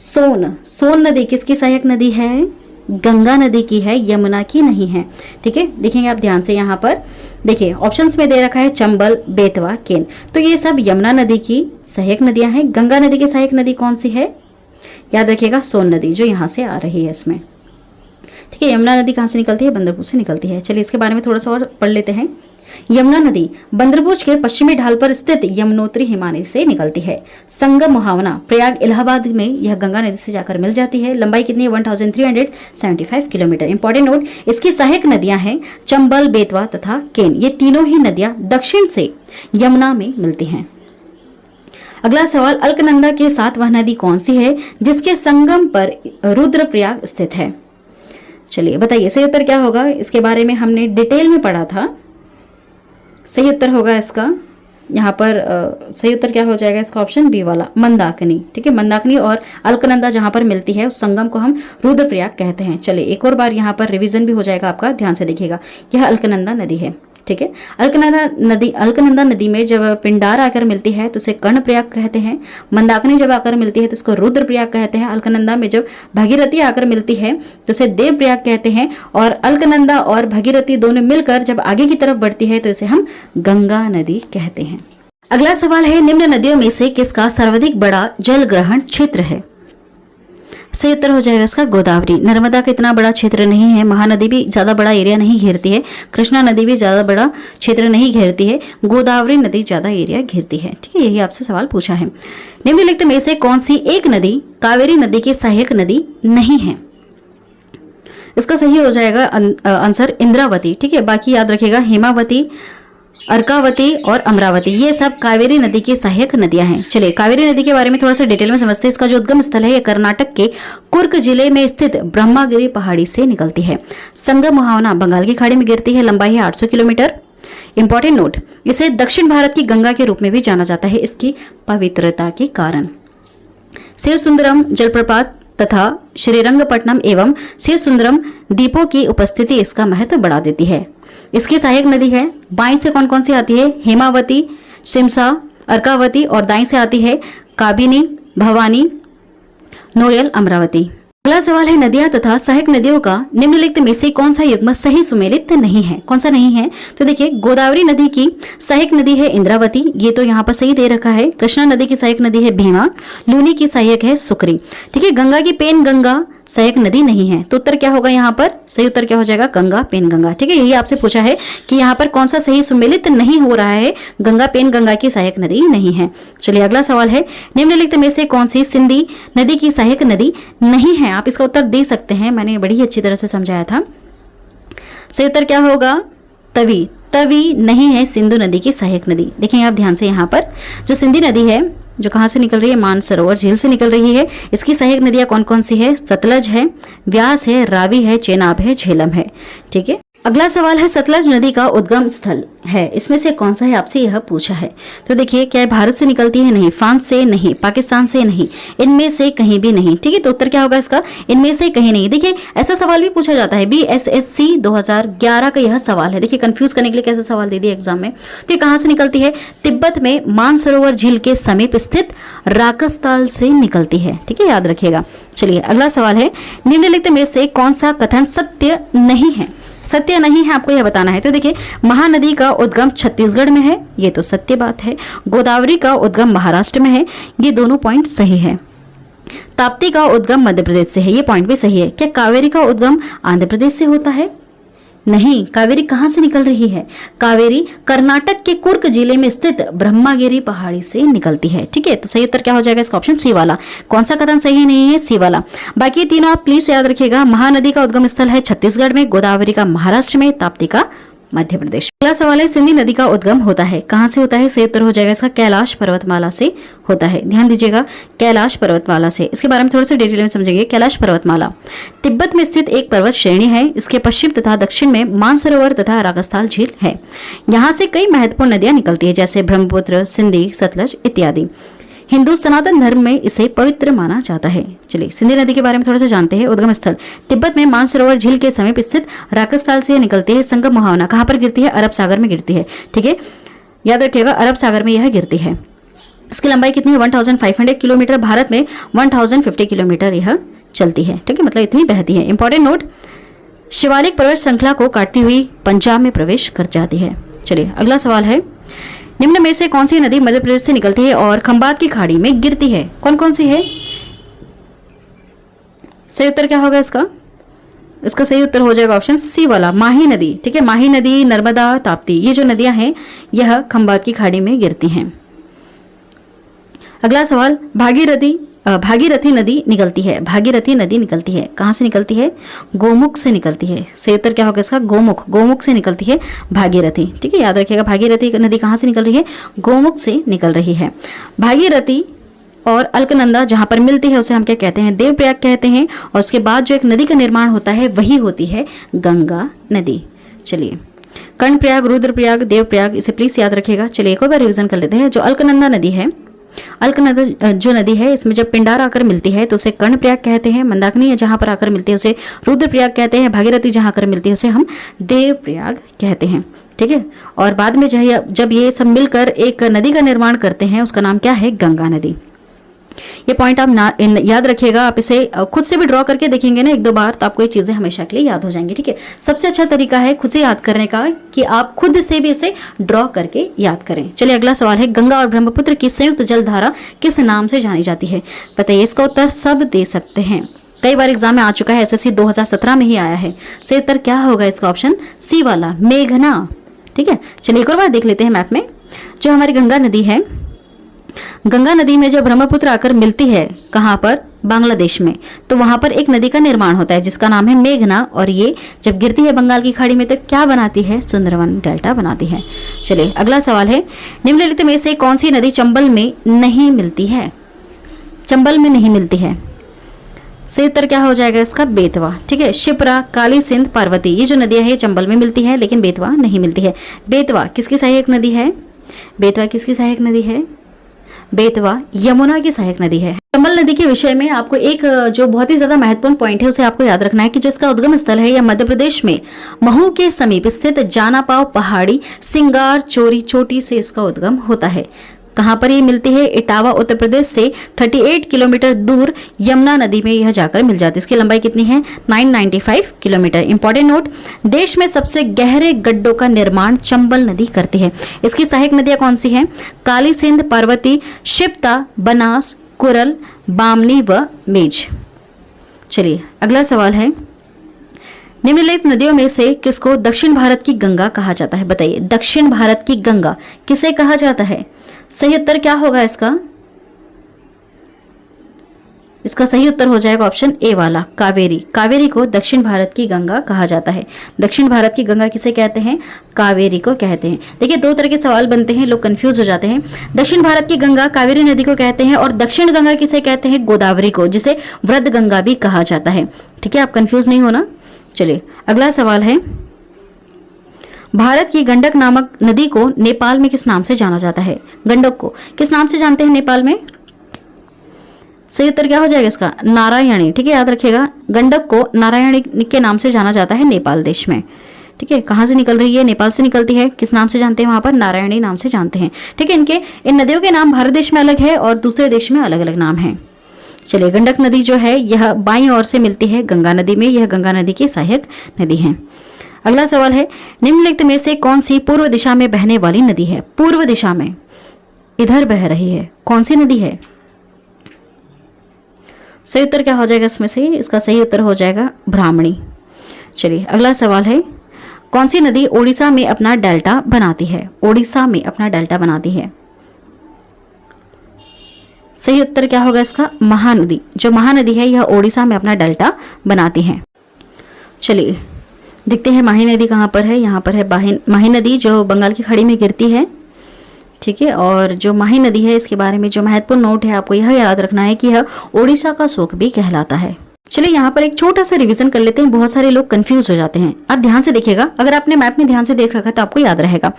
सोन नदी किसकी सहायक नदी है? गंगा नदी की है, यमुना की नहीं है। ठीक है, देखेंगे आप ध्यान से, यहाँ पर देखिए ऑप्शंस में दे रखा है चंबल, बेतवा, केन, तो ये सब यमुना नदी की सहायक नदियां हैं। गंगा नदी की सहायक नदी कौन सी है? याद रखिएगा सोन नदी, जो यहाँ से आ रही है इसमें। ठीक है, यमुना नदी कहाँ से निकलती है? बंदरपुर से निकलती है। चलिए इसके बारे में थोड़ा सा और पढ़ लेते हैं। यमुना नदी बंदरपुर के पश्चिमी ढाल पर स्थित यमुनोत्री हिमालय से निकलती है। संगम मुहावना प्रयाग इलाहाबाद में यह गंगा नदी से जाकर मिल जाती है। लंबाई कितनी है? 1375 किलोमीटर। इंपॉर्टेंट नोट, इसकी सहायक नदियां हैं चंबल, बेतवा तथा केन। ये तीनों ही नदियां दक्षिण से यमुना में मिलती हैं। अगला सवाल, अलकनंदा के साथ वह नदी कौन सी है जिसके संगम पर रुद्रप्रयाग स्थित है? चलिए बताइए सही उत्तर क्या होगा? इसके बारे में हमने डिटेल में पढ़ा था। सही उत्तर होगा इसका यहाँ पर सही उत्तर क्या हो जाएगा इसका? ऑप्शन बी वाला, मंदाकिनी। ठीक है, मंदाकिनी और अलकनंदा जहाँ पर मिलती है उस संगम को हम रुद्रप्रयाग कहते हैं। चलिए एक और बार यहाँ पर रिवीजन भी हो जाएगा आपका, ध्यान से देखिएगा। यह अलकनंदा नदी है। ठीक है, अलकनंदा नदी में जब पिंडार आकर मिलती है तो उसे कर्णप्रयाग कहते हैं। मंदाकिनी जब आकर मिलती है तो इसको रुद्रप्रयाग कहते हैं। अलकनंदा में जब भगीरथी आकर मिलती है तो उसे देवप्रयाग कहते हैं। और अलकनंदा और भगीरथी दोनों मिलकर जब आगे की तरफ बढ़ती है तो इसे हम गंगा नदी कहते हैं। अगला सवाल है, निम्न नदियों में से किसका सर्वाधिक बड़ा जल ग्रहण क्षेत्र है? सही उत्तर हो जाएगा इसका गोदावरी। नर्मदा का इतना बड़ा क्षेत्र नहीं है, महानदी भी ज्यादा बड़ा एरिया नहीं घेरती है, कृष्णा नदी भी ज्यादा बड़ा क्षेत्र नहीं घेरती है, गोदावरी नदी ज्यादा एरिया घेरती है। ठीक है, यही आपसे सवाल पूछा है। निम्नलिखित में से कौन सी एक नदी कावेरी नदी की सहायक नदी नहीं है? इसका सही हो जाएगा आंसर इंद्रावती। ठीक है, बाकी याद रखिएगा हेमावती, अर्कावती और अमरावती, ये सब कावेरी नदी की सहायक नदियां हैं। चलिए कावेरी नदी के बारे में थोड़ा सा डिटेल में समझते हैं। इसका जो उद्गम स्थल है ये कर्नाटक के कुर्ग जिले में स्थित ब्रह्मागिरी पहाड़ी से निकलती है। संगम मुहावना बंगाल की खाड़ी में गिरती है। लंबाई है 800 किलोमीटर। इंपॉर्टेंट नोट, इसे दक्षिण भारत की गंगा के रूप में भी जाना जाता है इसकी पवित्रता के कारण। शिव सुंदरम जलप्रपात तथा श्रीरंगपट्टनम एवं शिव सुंदरम द्वीपों की उपस्थिति इसका महत्व बढ़ा देती है। इसकी सहायक नदी है, बाईं से कौन कौन सी आती है? हेमावती, शिमसा, अर्कावती, और दाईं से आती है काबिनी, भवानी, नोयल, अमरावती। अगला सवाल है, नदियां तथा सहायक नदियों का निम्नलिखित में से कौन सा युग्म सही सुमेलित नहीं है? कौन सा नहीं है? तो देखिए गोदावरी नदी की सहायक नदी है इंद्रावती, ये तो यहाँ पर सही दे रखा है। कृष्णा नदी की सहायक नदी है भीमा, लूनी की सहायक है सुक्री। ठीक है, गंगा की पेन गंगा सहायक नदी नहीं है, तो उत्तर क्या होगा यहाँ पर? सही उत्तर क्या हो जाएगा? गंगा पेन गंगा। ठीक है, यही आपसे पूछा है कि यहाँ पर कौन सा सही सुमेलित नहीं हो रहा है? गंगा पेन गंगा की सहायक नदी नहीं है। चलिए अगला सवाल है, निम्नलिखित में से कौन सी सिंधी नदी की सहायक नदी नहीं है? आप इसका उत्तर दे सकते हैं, मैंने बड़ी अच्छी तरह से समझाया था। सही उत्तर क्या होगा? तवी नहीं है सिंधु नदी की सहायक नदी। देखिए आप ध्यान से, यहाँ पर जो सिंधी नदी है जो कहाँ से निकल रही है? मानसरोवर झील से निकल रही है। इसकी सहायक नदियाँ कौन कौन सी है? सतलज है, व्यास है, रावी है, चेनाब है, झेलम है। ठीक है, अगला सवाल है, सतलज नदी का उद्गम स्थल है, इसमें से कौन सा है? आपसे यह पूछा है। तो देखिए क्या भारत से निकलती है? नहीं। फ्रांस से नहीं, पाकिस्तान से नहीं, इनमें से कहीं भी नहीं। ठीक है, तो उत्तर क्या होगा इसका? इनमें से कहीं नहीं। देखिए ऐसा सवाल भी पूछा जाता है, BSSC 2011 का यह सवाल है। देखिए कंफ्यूज करने के लिए कैसे सवाल दे दिया एग्जाम में। तो ये कहाँ से निकलती है? तिब्बत में मानसरोवर झील के समीप स्थित राकसताल से निकलती है। ठीक है, याद रखिएगा। चलिए अगला सवाल है, निम्नलिखित में से कौन सा कथन सत्य नहीं है? सत्य नहीं है, आपको यह बताना है। तो देखिए महानदी का उद्गम छत्तीसगढ़ में है, ये तो सत्य बात है। गोदावरी का उद्गम महाराष्ट्र में है, ये दोनों पॉइंट सही है। ताप्ती का उद्गम मध्य प्रदेश से है, ये पॉइंट भी सही है। क्या कावेरी का उद्गम आंध्र प्रदेश से होता है? नहीं, कावेरी कहां से निकल रही है? कावेरी कर्नाटक के कुर्ग जिले में स्थित ब्रह्मगिरी पहाड़ी से निकलती है। ठीक है, तो सही उत्तर क्या हो जाएगा इसका? ऑप्शन सी वाला। कौन सा कथन सही नहीं है? सी वाला। बाकी तीनों आप प्लीज याद रखिएगा। महानदी का उद्गम स्थल है छत्तीसगढ़ में, गोदावरी का महाराष्ट्र में, ताप्ती का मध्य प्रदेश। अगला सवाल है, सिंधी नदी का उद्गम होता है कहां से होता है? सही उत्तर हो जाएगा इसका कैलाश पर्वतमाला से होता है। ध्यान दीजिएगा, कैलाश पर्वतमाला से। इसके बारे में थोड़ा सा डिटेल में समझेंगे। कैलाश पर्वतमाला तिब्बत में स्थित एक पर्वत श्रेणी है। इसके पश्चिम तथा दक्षिण में मानसरोवर तथा रागस्थाल झील है। यहाँ से कई महत्वपूर्ण नदियां निकलती है, जैसे ब्रह्मपुत्र, सिंधी, सतलज इत्यादि। हिंदू सनातन धर्म में इसे पवित्र माना जाता है। चलिए सिंधी नदी के बारे में थोड़ा सा जानते हैं। उद्गम स्थल तिब्बत में मानसरोवर झील के समीप स्थित रागस्थाल से निकलती है। संगम मुहावना कहां पर गिरती है? अरब सागर में गिरती है। ठीक है, याद रखिएगा, अरब सागर में यह गिरती है। इसकी लंबाई कितनी है? 1500 किलोमीटर। भारत में 1050 किलोमीटर यह चलती है। ठीक है, मतलब इतनी बहती है। इंपॉर्टेंट नोट, शिवालिक पर्वत श्रृंखला को काटती हुई पंजाब में प्रवेश कर जाती है। चलिए अगला सवाल है, निम्न में से कौन सी नदी मध्य प्रदेश से निकलती है और खंबात की खाड़ी में गिरती है? कौन कौन सी है? सही उत्तर क्या होगा इसका? इसका सही उत्तर हो जाएगा ऑप्शन सी वाला, माही नदी। ठीक है, माही नदी, नर्मदा, ताप्ती, ये जो नदियां हैं यह खंबात की खाड़ी में गिरती हैं। अगला सवाल, भागीरथी नदी निकलती है। भागीरथी नदी निकलती है कहां से निकलती है? गोमुख से निकलती है। सही उत्तर क्या होगा इसका? गोमुख। गोमुख से निकलती है भागीरथी। ठीक है, याद रखिएगा, भागीरथी नदी कहां से निकल रही है? गोमुख से निकल रही है। भागीरथी और अलकनंदा जहां पर मिलती है उसे हम क्या कहते हैं? देवप्रयाग कहते हैं। और उसके बाद जो एक नदी का निर्माण होता है वही होती है गंगा नदी। चलिए, कर्णप्रयाग, रुद्रप्रयाग, देवप्रयाग, इसे प्लीज याद रखिएगा। चलिए एक और बार रिविजन कर लेते हैं। जो अलकनंदा नदी है, अलकनंदा जो नदी है, इसमें जब पिंडार आकर मिलती है तो उसे कर्णप्रयाग कहते हैं। मंदाकिनी जहां पर आकर मिलती है उसे रुद्रप्रयाग कहते हैं। भागीरथी जहां आकर मिलती है उसे हम देवप्रयाग कहते हैं। ठीक है, और बाद में जब ये सब मिलकर एक नदी का निर्माण करते हैं उसका नाम क्या है? गंगा नदी। ये पॉइंट आप याद रखिएगा। आप इसे खुद से भी ड्रॉ करके देखेंगे ना एक दो बार तो आपको ये चीजें हमेशा के लिए याद हो जाएंगी। ठीक है, सबसे अच्छा तरीका है खुद से याद करने का कि आप खुद से भी इसे ड्रॉ करके याद करें। चलिए अगला सवाल है, गंगा और ब्रह्मपुत्र की संयुक्त जलधारा किस नाम से जानी जाती है? बताइए, इसका उत्तर सब दे सकते हैं। कई बार एग्जाम में आ चुका है, एसएससी 2017 में ही आया है। सही उत्तर क्या होगा इसका? ऑप्शन सी वाला, मेघना। ठीक है, चलिए एक और बार देख लेते हैं मैप में। जो हमारी गंगा नदी है, गंगा नदी में जब ब्रह्मपुत्र आकर मिलती है कहां पर? बांग्लादेश में, तो वहां पर एक नदी का निर्माण होता है जिसका नाम है मेघना। और ये जब गिरती है बंगाल की खाड़ी में तो क्या बनाती है? सुंदरवन डेल्टा बनाती है। चलिए अगला सवाल है, निम्नलिखित में से कौन सी नदी चंबल में नहीं मिलती है? चंबल में नहीं मिलती है। सही उत्तर क्या हो जाएगा इसका? बेतवा। ठीक है, शिप्रा, काली सिंध, पार्वती, ये जो नदियां हैं चंबल में मिलती है लेकिन बेतवा नहीं मिलती है। बेतवा किसकी सहायक नदी है? बेतवा किसकी सहायक नदी है? बेतवा यमुना की सहायक नदी है। चंबल नदी के विषय में आपको एक जो बहुत ही ज्यादा महत्वपूर्ण पॉइंट है उसे आपको याद रखना है कि जो इसका उद्गम स्थल है यह मध्य प्रदेश में महू के समीप स्थित जानापाव पहाड़ी सिंगार चोरी चोटी से इसका उद्गम होता है। कहां पर ये मिलती है? इटावा उत्तर प्रदेश से 38 किलोमीटर दूर यमुना नदी में यह जाकर मिल जाती है। इसकी लंबाई कितनी है? 995 किलोमीटर। इंपॉर्टेंट नोट, देश में सबसे गहरे गड्ढों का निर्माण चंबल नदी करती है। इसकी सहायक नदियां कौन सी हैं? काली सिंध, पार्वती, शिप्ता, बनास, कुरल, बामनी व मेज। चलिए अगला सवाल है, निम्नलिखित नदियों में से किसको दक्षिण भारत की गंगा कहा जाता है? बताइए, दक्षिण भारत की गंगा किसे कहा जाता है? सही उत्तर क्या होगा इसका? इसका सही उत्तर हो जाएगा ऑप्शन ए वाला, कावेरी। कावेरी को दक्षिण भारत की गंगा कहा जाता है। दक्षिण भारत की गंगा किसे कहते हैं? कावेरी को कहते हैं। देखिए दो तरह के सवाल बनते हैं, लोग कंफ्यूज हो जाते हैं। दक्षिण भारत की गंगा कावेरी नदी को कहते हैं और दक्षिण गंगा किसे कहते हैं? गोदावरी को, जिसे वृद्ध गंगा भी कहा जाता है। ठीक है, आप कंफ्यूज नहीं होना। चलिए अगला सवाल है, भारत की गंडक नामक नदी को नेपाल में किस नाम से जाना जाता है? गंडक को किस नाम से जानते हैं नेपाल में? सही उत्तर क्या हो जाएगा इसका? नारायणी। ठीक है, याद रखिएगा, गंडक को नारायणी के नाम से जाना जाता है नेपाल देश में। ठीक है, कहां से निकल रही है? नेपाल से निकलती है। किस नाम से जानते हैं वहां पर? नारायणी नाम से जानते हैं। ठीक है, इन नदियों के नाम भारत देश में अलग है और दूसरे देश में अलग अलग नाम है। चलिए, गंडक नदी जो है यह बाईं ओर से मिलती है गंगा नदी में। यह गंगा नदी की सहायक नदी है। अगला सवाल है, निम्नलिखित में से कौन सी पूर्व दिशा में बहने वाली नदी है? पूर्व दिशा में इधर बह रही है, कौन सी नदी है? सही उत्तर क्या हो जाएगा इसमें से? इसका सही उत्तर हो जाएगा ब्राह्मणी। चलिए अगला सवाल है, कौन सी नदी ओडिशा में अपना डेल्टा बनाती है? ओडिशा में अपना डेल्टा बनाती है। सही उत्तर क्या होगा इसका? महानदी। जो महानदी है यह ओडिशा में अपना डेल्टा बनाती है। चलिए देखते हैं माही नदी कहाँ पर है। यहाँ पर है माही नदी जो बंगाल की खाड़ी में गिरती है। ठीक है, और जो माही नदी है इसके बारे में जो महत्वपूर्ण नोट है आपको यह याद रखना है कि यह ओडिशा का शोक भी कहलाता है। चलिए यहाँ पर एक छोटा सा रिवीजन कर लेते हैं, बहुत सारे लोग कंफ्यूज हो जाते हैं। आप ध्यान से देखिएगा, अगर आपने मैप में ध्यान से देख रखा है तो आपको याद रहेगा।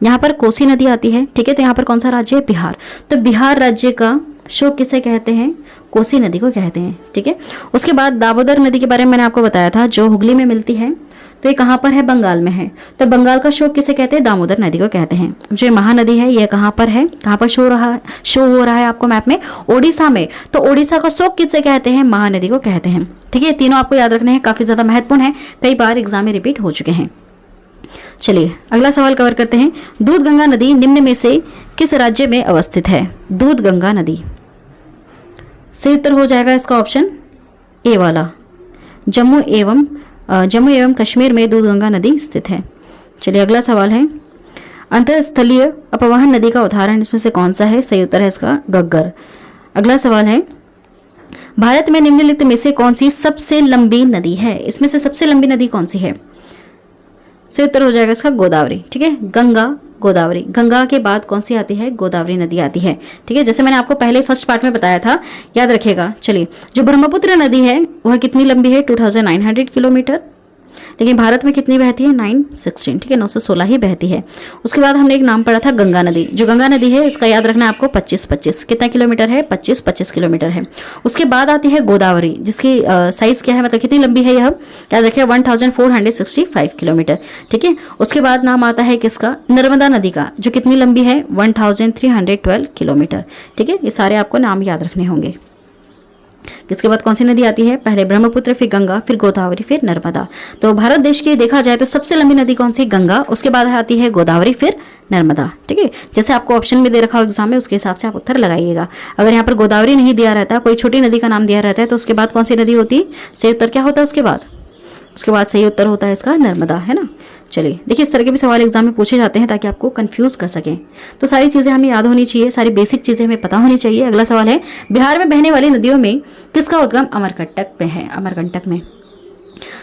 यहाँ पर कोसी नदी आती है। ठीक है, तो यहाँ पर कौन सा राज्य है? बिहार। तो बिहार राज्य का शोक किसे कहते हैं? कोसी नदी को कहते हैं। ठीक है, उसके बाद दामोदर नदी के बारे में मैंने आपको बताया था, जो हुगली में मिलती है। तो ये कहाँ पर है? बंगाल में है। तो बंगाल का शोक किसे कहते हैं? दामोदर नदी को कहते हैं। जो महानदी है यह कहाँ पर है? कहाँ पर शो हो रहा है आपको मैप में? ओडिशा में। तो ओडिशा का शोक किसे कहते हैं? महानदी को कहते हैं। ठीक है, तीनों आपको याद रखने हैं, काफी ज्यादा महत्वपूर्ण है, कई बार एग्जाम में रिपीट हो चुके हैं। चलिए अगला सवाल कवर करते हैं। दूध गंगा नदी निम्न में से किस राज्य में अवस्थित है? दूध गंगा नदी। सही उत्तर हो जाएगा इसका ऑप्शन ए वाला, जम्मू एवं कश्मीर में दूध गंगा नदी स्थित है। चलिए अगला सवाल है, अंतरस्थलीय अपवहन नदी का उदाहरण इसमें से कौन सा है? सही उत्तर है इसका घग्गर। अगला सवाल है, भारत में निम्नलिखित में से कौन सी सबसे लंबी नदी है? इसमें से सबसे लंबी नदी कौन सी है? सही उत्तर हो जाएगा इसका गोदावरी। ठीक है, गंगा गोदावरी। गंगा के बाद कौन सी आती है? गोदावरी नदी आती है। ठीक है, जैसे मैंने आपको पहले फर्स्ट पार्ट में बताया था, याद रखिएगा। चलिए, जो ब्रह्मपुत्र नदी है वह कितनी लंबी है? 2900 किलोमीटर। लेकिन भारत में कितनी बहती है? 916। ठीक है, 916 ही बहती है। उसके बाद हमने एक नाम पढ़ा था गंगा नदी। जो गंगा नदी है इसका याद रखना है आपको 25 कितना किलोमीटर है? 25 किलोमीटर है। उसके बाद आती है गोदावरी, जिसकी साइज क्या है, मतलब कितनी लंबी है यह? याद रखिए 1465 किलोमीटर। ठीक है, उसके बाद नाम आता है किसका? नर्मदा नदी का, जो कितनी लंबी है? 1312 किलोमीटर। ठीक है, ये सारे आपको नाम याद रखने होंगे। इसके बाद कौन सी नदी आती है? पहले ब्रह्मपुत्र, फिर गंगा, फिर गोदावरी, फिर नर्मदा। तो भारत देश की देखा जाए तो सबसे लंबी नदी कौन सी? गंगा। उसके बाद आती है गोदावरी, फिर नर्मदा। ठीक है, जैसे आपको ऑप्शन में दे रखा हो एग्जाम में, उसके हिसाब से आप उत्तर लगाइएगा। अगर यहाँ पर गोदावरी नहीं दिया रहता, कोई छोटी नदी का नाम दिया रहता है, तो उसके बाद कौन सी नदी होती? सही उत्तर क्या होता है उसके बाद? सही उत्तर होता है इसका नर्मदा, है ना। चलिए देखिए, इस तरह के भी सवाल एग्जाम में पूछे जाते हैं ताकि आपको कंफ्यूज कर सकें। तो सारी चीज़ें हमें याद होनी चाहिए, सारी बेसिक चीज़ें हमें पता होनी चाहिए। अगला सवाल है, बिहार में बहने वाली नदियों में किसका उद्गम अमरकंटक में है? अमरकंटक में।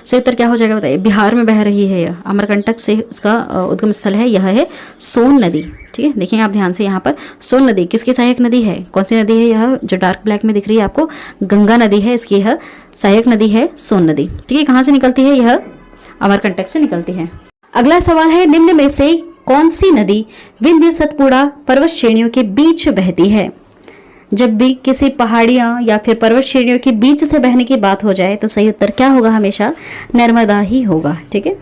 सही उत्तर क्या हो जाएगा बताइए? बिहार में बह रही है यह अमरकंटक से, इसका उद्गम स्थल है, यह है सोन नदी। ठीक है, देखिए आप ध्यान से, यहाँ पर सोन नदी किसकी सहायक नदी है? कौन सी नदी है यह? जो डार्क ब्लैक में दिख रही है आपको, गंगा नदी है, इसकी यह सहायक नदी है सोन नदी। ठीक है, कहाँ से निकलती है यह? अमरकंटक से निकलती है। अगला सवाल है, निम्न में से कौन सी नदी विंध्य सतपुड़ा पर्वत श्रेणियों के बीच बहती है? जब भी किसी पहाड़ियां या फिर पर्वत श्रेणियों के बीच से बहने की बात हो जाए तो सही उत्तर क्या होगा? हमेशा नर्मदा ही होगा। ठीक है,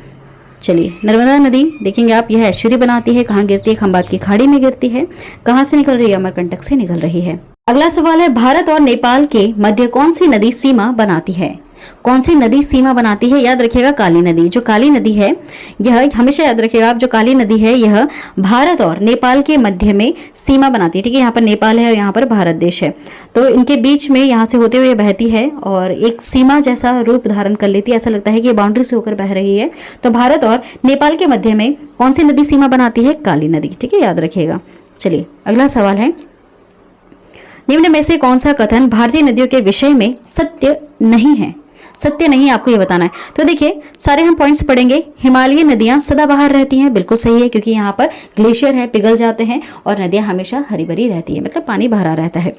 चलिए नर्मदा नदी देखेंगे आप, यह एस्चुरी बनाती है, कहाँ गिरती है? खंबात की खाड़ी में गिरती है। कहाँ से निकल रही है? अमरकंटक से निकल रही है। अगला सवाल है, भारत और नेपाल के मध्य कौन सी नदी सीमा बनाती है? कौन सी नदी सीमा बनाती है? याद रखिएगा काली नदी। जो काली नदी है यह, हमेशा याद रखिएगा आप, जो काली नदी है यह भारत और नेपाल के मध्य में सीमा बनाती है। ठीक है, यहाँ पर नेपाल है और यहाँ पर भारत देश है, तो इनके बीच में यहाँ से होते हुए बहती है और एक सीमा जैसा रूप धारण कर लेती है। ऐसा लगता है कि ये बाउंड्री से होकर बह रही है। तो भारत और नेपाल के मध्य में कौन सी नदी सीमा बनाती है? काली नदी। ठीक है, याद रखिएगा। चलिए अगला सवाल है, निम्न में से कौन सा कथन भारतीय नदियों के विषय में सत्य नहीं है? सत्य नहीं, आपको ये बताना है। तो देखिए सारे हम पॉइंट्स पढ़ेंगे। हिमालयी नदियां सदाबहार रहती हैं, बिल्कुल सही है, क्योंकि यहाँ पर ग्लेशियर है, पिघल जाते हैं, और नदियां हमेशा हरी भरी रहती है, मतलब पानी भरा रहता है।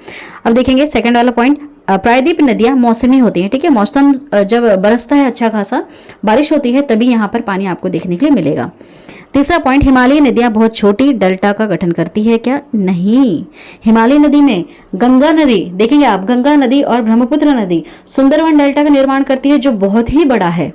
अब देखेंगे सेकंड वाला पॉइंट, प्रायद्वीप नदियां मौसमी होती हैं। ठीक है, मौसम जब बरसता है, अच्छा खासा बारिश होती है, तभी यहाँ पर पानी आपको देखने के लिए मिलेगा। तीसरा पॉइंट, हिमालयी नदियां बहुत छोटी डेल्टा का गठन करती है क्या? नहीं, हिमालयी नदी में गंगा नदी, देखेंगे आप, गंगा नदी और ब्रह्मपुत्र नदी सुंदरवन डेल्टा का निर्माण करती है, जो बहुत ही बड़ा है।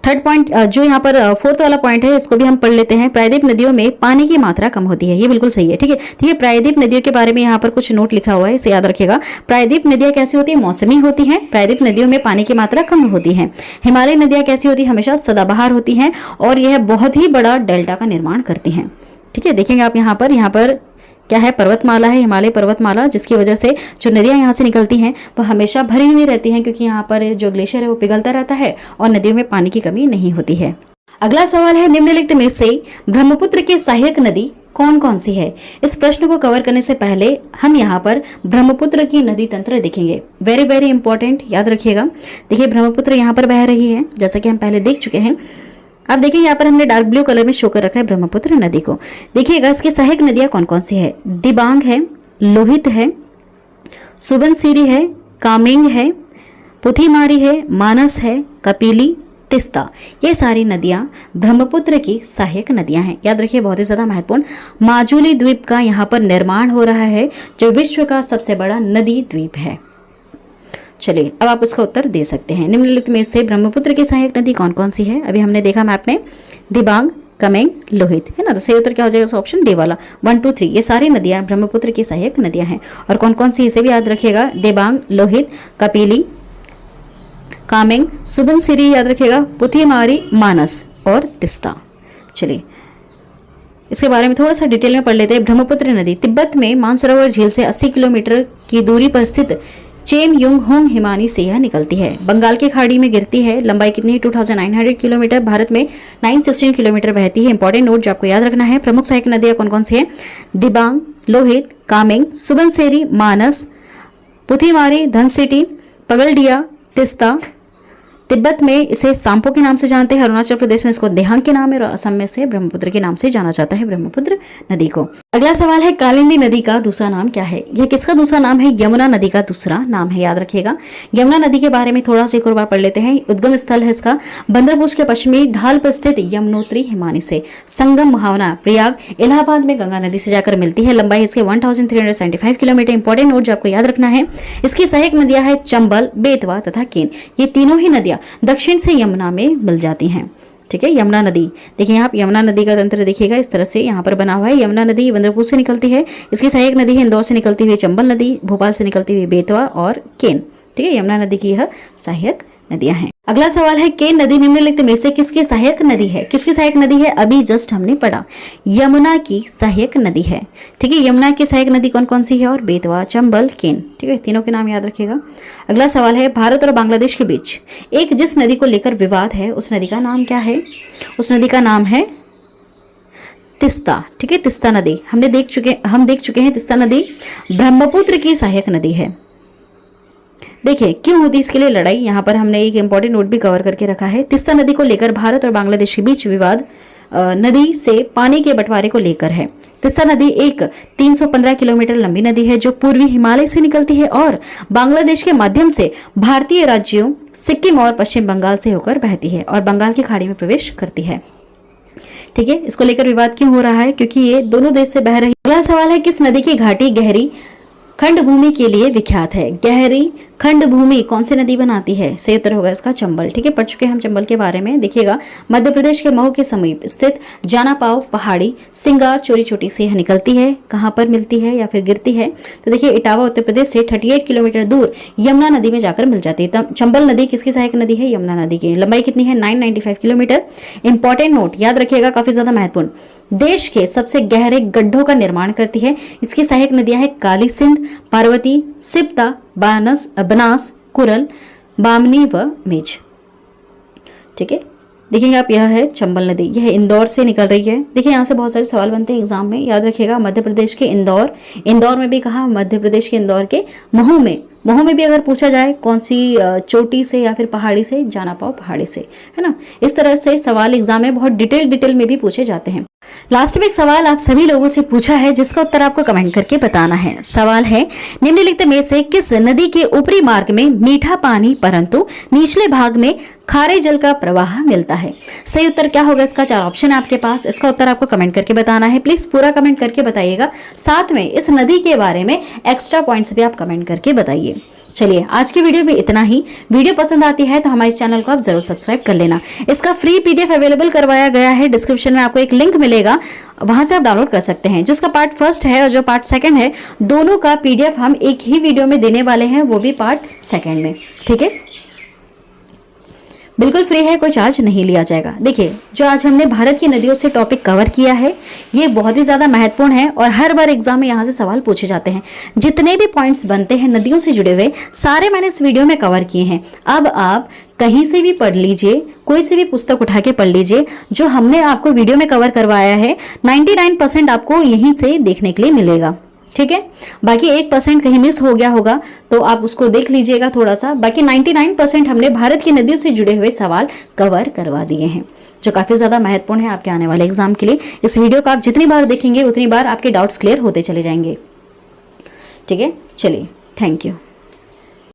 थर्ड पॉइंट, जो यहाँ पर फोर्थ वाला पॉइंट है, इसको भी हम पढ़ लेते हैं। प्रायद्वीप नदियों में पानी की मात्रा कम होती है, ये बिल्कुल सही है। ठीक है, प्रायद्वीप नदियों के बारे में यहाँ पर कुछ नोट लिखा हुआ है, इसे याद रखिएगा। प्रायद्वीप नदियां कैसी होती है? मौसमी होती हैं। प्रायद्वीप नदियों में पानी की मात्रा कम होती है। हिमालयी नदियां कैसी होती है? हमेशा सदाबहार होती हैं और यह बहुत ही बड़ा डेल्टा का निर्माण करती हैं। ठीक है, देखेंगे आप यहाँ पर क्या है? पर्वतमाला है, हिमालय पर्वतमाला, जिसकी वजह से जो नदियां यहाँ से निकलती हैं वह हमेशा भरी हुई रहती हैं, क्योंकि यहाँ पर जो ग्लेशियर है वो पिघलता रहता है और नदियों में पानी की कमी नहीं होती है। अगला सवाल है, निम्नलिखित में से ब्रह्मपुत्र की सहायक नदी कौन कौन सी है। इस प्रश्न को कवर करने से पहले हम यहाँ पर ब्रह्मपुत्र की नदी तंत्र देखेंगे। वेरी वेरी इंपॉर्टेंट, याद रखिएगा। देखिए ब्रह्मपुत्र यहाँ पर बह रही है, जैसा कि हम पहले देख चुके हैं। अब देखिए यहाँ पर हमने डार्क ब्लू कलर में शो कर रखा है ब्रह्मपुत्र नदी को। देखिएगा इसकी सहायक नदियां कौन कौन सी है। दिबांग है, लोहित है, सुबनसिरी है, कामेंग है, पुथीमारी है, मानस है, कपिली, तिस्ता, ये सारी नदियां ब्रह्मपुत्र की सहायक नदियां हैं। याद रखिए, बहुत ही ज्यादा महत्वपूर्ण। माजुली द्वीप का यहाँ पर निर्माण हो रहा है, जो विश्व का सबसे बड़ा नदी द्वीप है। चलिए अब आप इसका उत्तर दे सकते हैं। निम्नलिखित में से ब्रह्मपुत्र की सहायक नदी कौन कौन सी है। अभी हमने देखा मैप में दिबांग, कमेंग, लोहित, है ना। तो सही उत्तर क्या हो जाएगा, ऑप्शन डी वाला 1 2 3। ये सारी नदियां ब्रह्मपुत्र की सहायक नदियां हैं। और कौन कौन सी, इसे भी याद रखिएगा। दिबांग, लोहित, कपिली, कामेंग, सुबनसिरी याद रखिएगा, पुथीमारी, मानस और तिस्ता। चलिए इसके बारे में थोड़ा सा डिटेल में पढ़ लेते हैं। ब्रह्मपुत्र नदी तिब्बत में मानसरोवर झील से 80 किलोमीटर की दूरी पर स्थित चेम युंग होंग हिमानी से यह निकलती है। बंगाल की खाड़ी में गिरती है। लंबाई कितनी है, 2900 किलोमीटर। भारत में 916 किलोमीटर बहती है। इंपॉर्टेंट नोट जो आपको याद रखना है, प्रमुख सहायक नदियां कौन कौन सी है। दिबांग, लोहित, कामेंग, सुबनसिरी, मानस, पुथीमारी, धनसिटी, पगलडिया, तिस्ता। तिब्बत में इसे सांपो के नाम से जानते हैं। अरुणाचल प्रदेश में इसको देहांग के नाम है और असम में से ब्रह्मपुत्र के नाम से जाना जाता है ब्रह्मपुत्र नदी को। अगला सवाल है, कालिंदी नदी का दूसरा नाम क्या है। यह किसका दूसरा नाम है। यमुना नदी का दूसरा नाम है, याद रखिएगा। यमुना नदी के बारे में थोड़ा सा एक और बार पढ़ लेते हैं। उद्गम स्थल है इसका बंदरबूज के पश्चिमी ढाल पर स्थित यमुनोत्री हिमानी से। संगम मुहावना प्रयाग इलाहाबाद में गंगा नदी से जाकर मिलती है। लंबाई इसके 1375 किलोमीटर। इंपॉर्टेंट नोट जो आपको याद रखना है, इसकी सहायक नदियां है चंबल, बेतवा तथा केन। ये तीनों ही नदियां दक्षिण से यमुना में मिल जाती हैं। ठीक है, यमुना नदी देखिए, यहाँ यमुना नदी का तंत्र देखिएगा, इस तरह से यहाँ पर बना हुआ है। यमुना नदी बंदरपुर से निकलती है। इसकी सहायक नदी है इंदौर से निकलती हुई चंबल नदी, भोपाल से निकलती हुई बेतवा और केन। ठीक है, यमुना नदी की यह सहायक नदियां हैं। अगला सवाल है, केन नदी निम्नलिखित में से किसकी सहायक नदी है। किसकी सहायक नदी है, अभी जस्ट हमने पढ़ा, यमुना की सहायक नदी है। ठीक है, यमुना की सहायक नदी कौन कौन सी है, और बेतवा, चंबल, केन। ठीक है, तीनों के नाम याद रखिएगा। अगला सवाल है, भारत और बांग्लादेश के बीच एक जिस नदी को लेकर विवाद है, उस नदी का नाम क्या है। उस नदी का नाम है तिस्ता। ठीक है, तिस्ता नदी हम देख चुके हैं। तिस्ता नदी ब्रह्मपुत्र की सहायक नदी है। देखिए क्यों होती इसके लिए लड़ाई, यहाँ पर हमने एक इंपॉर्टेंट नोट भी कवर करके रखा है। तिस्ता नदी को लेकर भारत और बांग्लादेश के बीच विवाद नदी से पानी के बंटवारे को लेकर है। तिस्ता नदी एक 315 किलोमीटर लंबी नदी है, जो पूर्वी हिमालय से निकलती है और बांग्लादेश के माध्यम से भारतीय राज्यों सिक्किम और पश्चिम बंगाल से होकर बहती है और बंगाल की खाड़ी में प्रवेश करती है। ठीक है, इसको लेकर विवाद क्यों हो रहा है, क्योंकि ये दोनों देश से बह रही। अगला सवाल है, किस नदी की घाटी गहरी खंड भूमि के लिए विख्यात है। गहरी खंड भूमि कौन सी नदी बनाती है, सही उत्तर होगा इसका चंबल। ठीक है, पढ़ चुके हैं हम चंबल के बारे में। देखिएगा मध्य प्रदेश के मऊ के समीप स्थित जानापाव पहाड़ी सिंगार चोरी चोटी से यह निकलती है। कहाँ पर मिलती है या फिर गिरती है, तो देखिए इटावा उत्तर प्रदेश से 38 किलोमीटर दूर यमुना नदी में जाकर मिल जाती है। चंबल नदी किसकी सहायक नदी है, यमुना नदी की। लंबाई कितनी है, 995 किलोमीटर। इंपॉर्टेंट नोट याद रखिएगा, काफी ज्यादा महत्वपूर्ण, देश के सबसे गहरे गड्ढों का निर्माण करती है। इसकी सहायक नदियां हैं काली सिंध, पार्वती, सिप्ता, बनास, कुरल, बामनी व मेज। ठीक है, देखेंगे आप, यह है चंबल नदी, यह इंदौर से निकल रही है। देखिए यहाँ से बहुत सारे सवाल बनते हैं एग्जाम में, याद रखिएगा। मध्य प्रदेश के इंदौर में भी कहा, मध्य प्रदेश के इंदौर के महू में भी अगर पूछा जाए कौन सी चोटी से या फिर पहाड़ी से, जानापाव पहाड़ी से, है ना। इस तरह से सवाल एग्जाम में बहुत डिटेल में भी पूछे जाते हैं। लास्ट में एक सवाल आप सभी लोगों से पूछा है, जिसका उत्तर आपको कमेंट करके बताना है। सवाल है, निम्नलिखित में से किस नदी के ऊपरी मार्ग में मीठा पानी परंतु निचले भाग में खारे जल का प्रवाह मिलता है। सही उत्तर क्या होगा इसका, 4 ऑप्शन है आपके पास। इसका उत्तर आपको कमेंट करके बताना है। प्लीज पूरा कमेंट करके बताइएगा, साथ में इस नदी के बारे में एक्स्ट्रा पॉइंट्स भी आप कमेंट करके बताइए। चलिए आज की वीडियो में इतना ही। वीडियो पसंद आती है तो हमारे चैनल को आप जरूर सब्सक्राइब कर लेना। इसका फ्री पीडीएफ अवेलेबल करवाया गया है, डिस्क्रिप्शन में आपको एक लिंक मिलेगा, वहां से आप डाउनलोड कर सकते हैं। जिसका पार्ट फर्स्ट है और जो पार्ट सेकंड है, दोनों का पीडीएफ हम एक ही वीडियो में देने वाले हैं, वो भी पार्ट सेकंड में। ठीक है, बिल्कुल फ्री है, कोई चार्ज नहीं लिया जाएगा। देखिए, जो आज हमने भारत की नदियों से टॉपिक कवर किया है ये बहुत ही ज़्यादा महत्वपूर्ण है और हर बार एग्जाम में यहाँ से सवाल पूछे जाते हैं। जितने भी पॉइंट्स बनते हैं नदियों से जुड़े हुए सारे मैंने इस वीडियो में कवर किए हैं। अब आप कहीं से भी पढ़ लीजिए, कोई से भी पुस्तक उठा के पढ़ लीजिए, जो हमने आपको वीडियो में कवर करवाया है 99% आपको यहीं से देखने के लिए मिलेगा। ठीक है, बाकी 1% कहीं मिस हो गया होगा तो आप उसको देख लीजिएगा थोड़ा सा। बाकी 99% हमने भारत की नदियों से जुड़े हुए सवाल कवर करवा दिए हैं, जो काफ़ी ज़्यादा महत्वपूर्ण है आपके आने वाले एग्जाम के लिए। इस वीडियो को आप जितनी बार देखेंगे उतनी बार आपके डाउट्स क्लियर होते चले जाएंगे। ठीक है, चलिए, थैंक यू।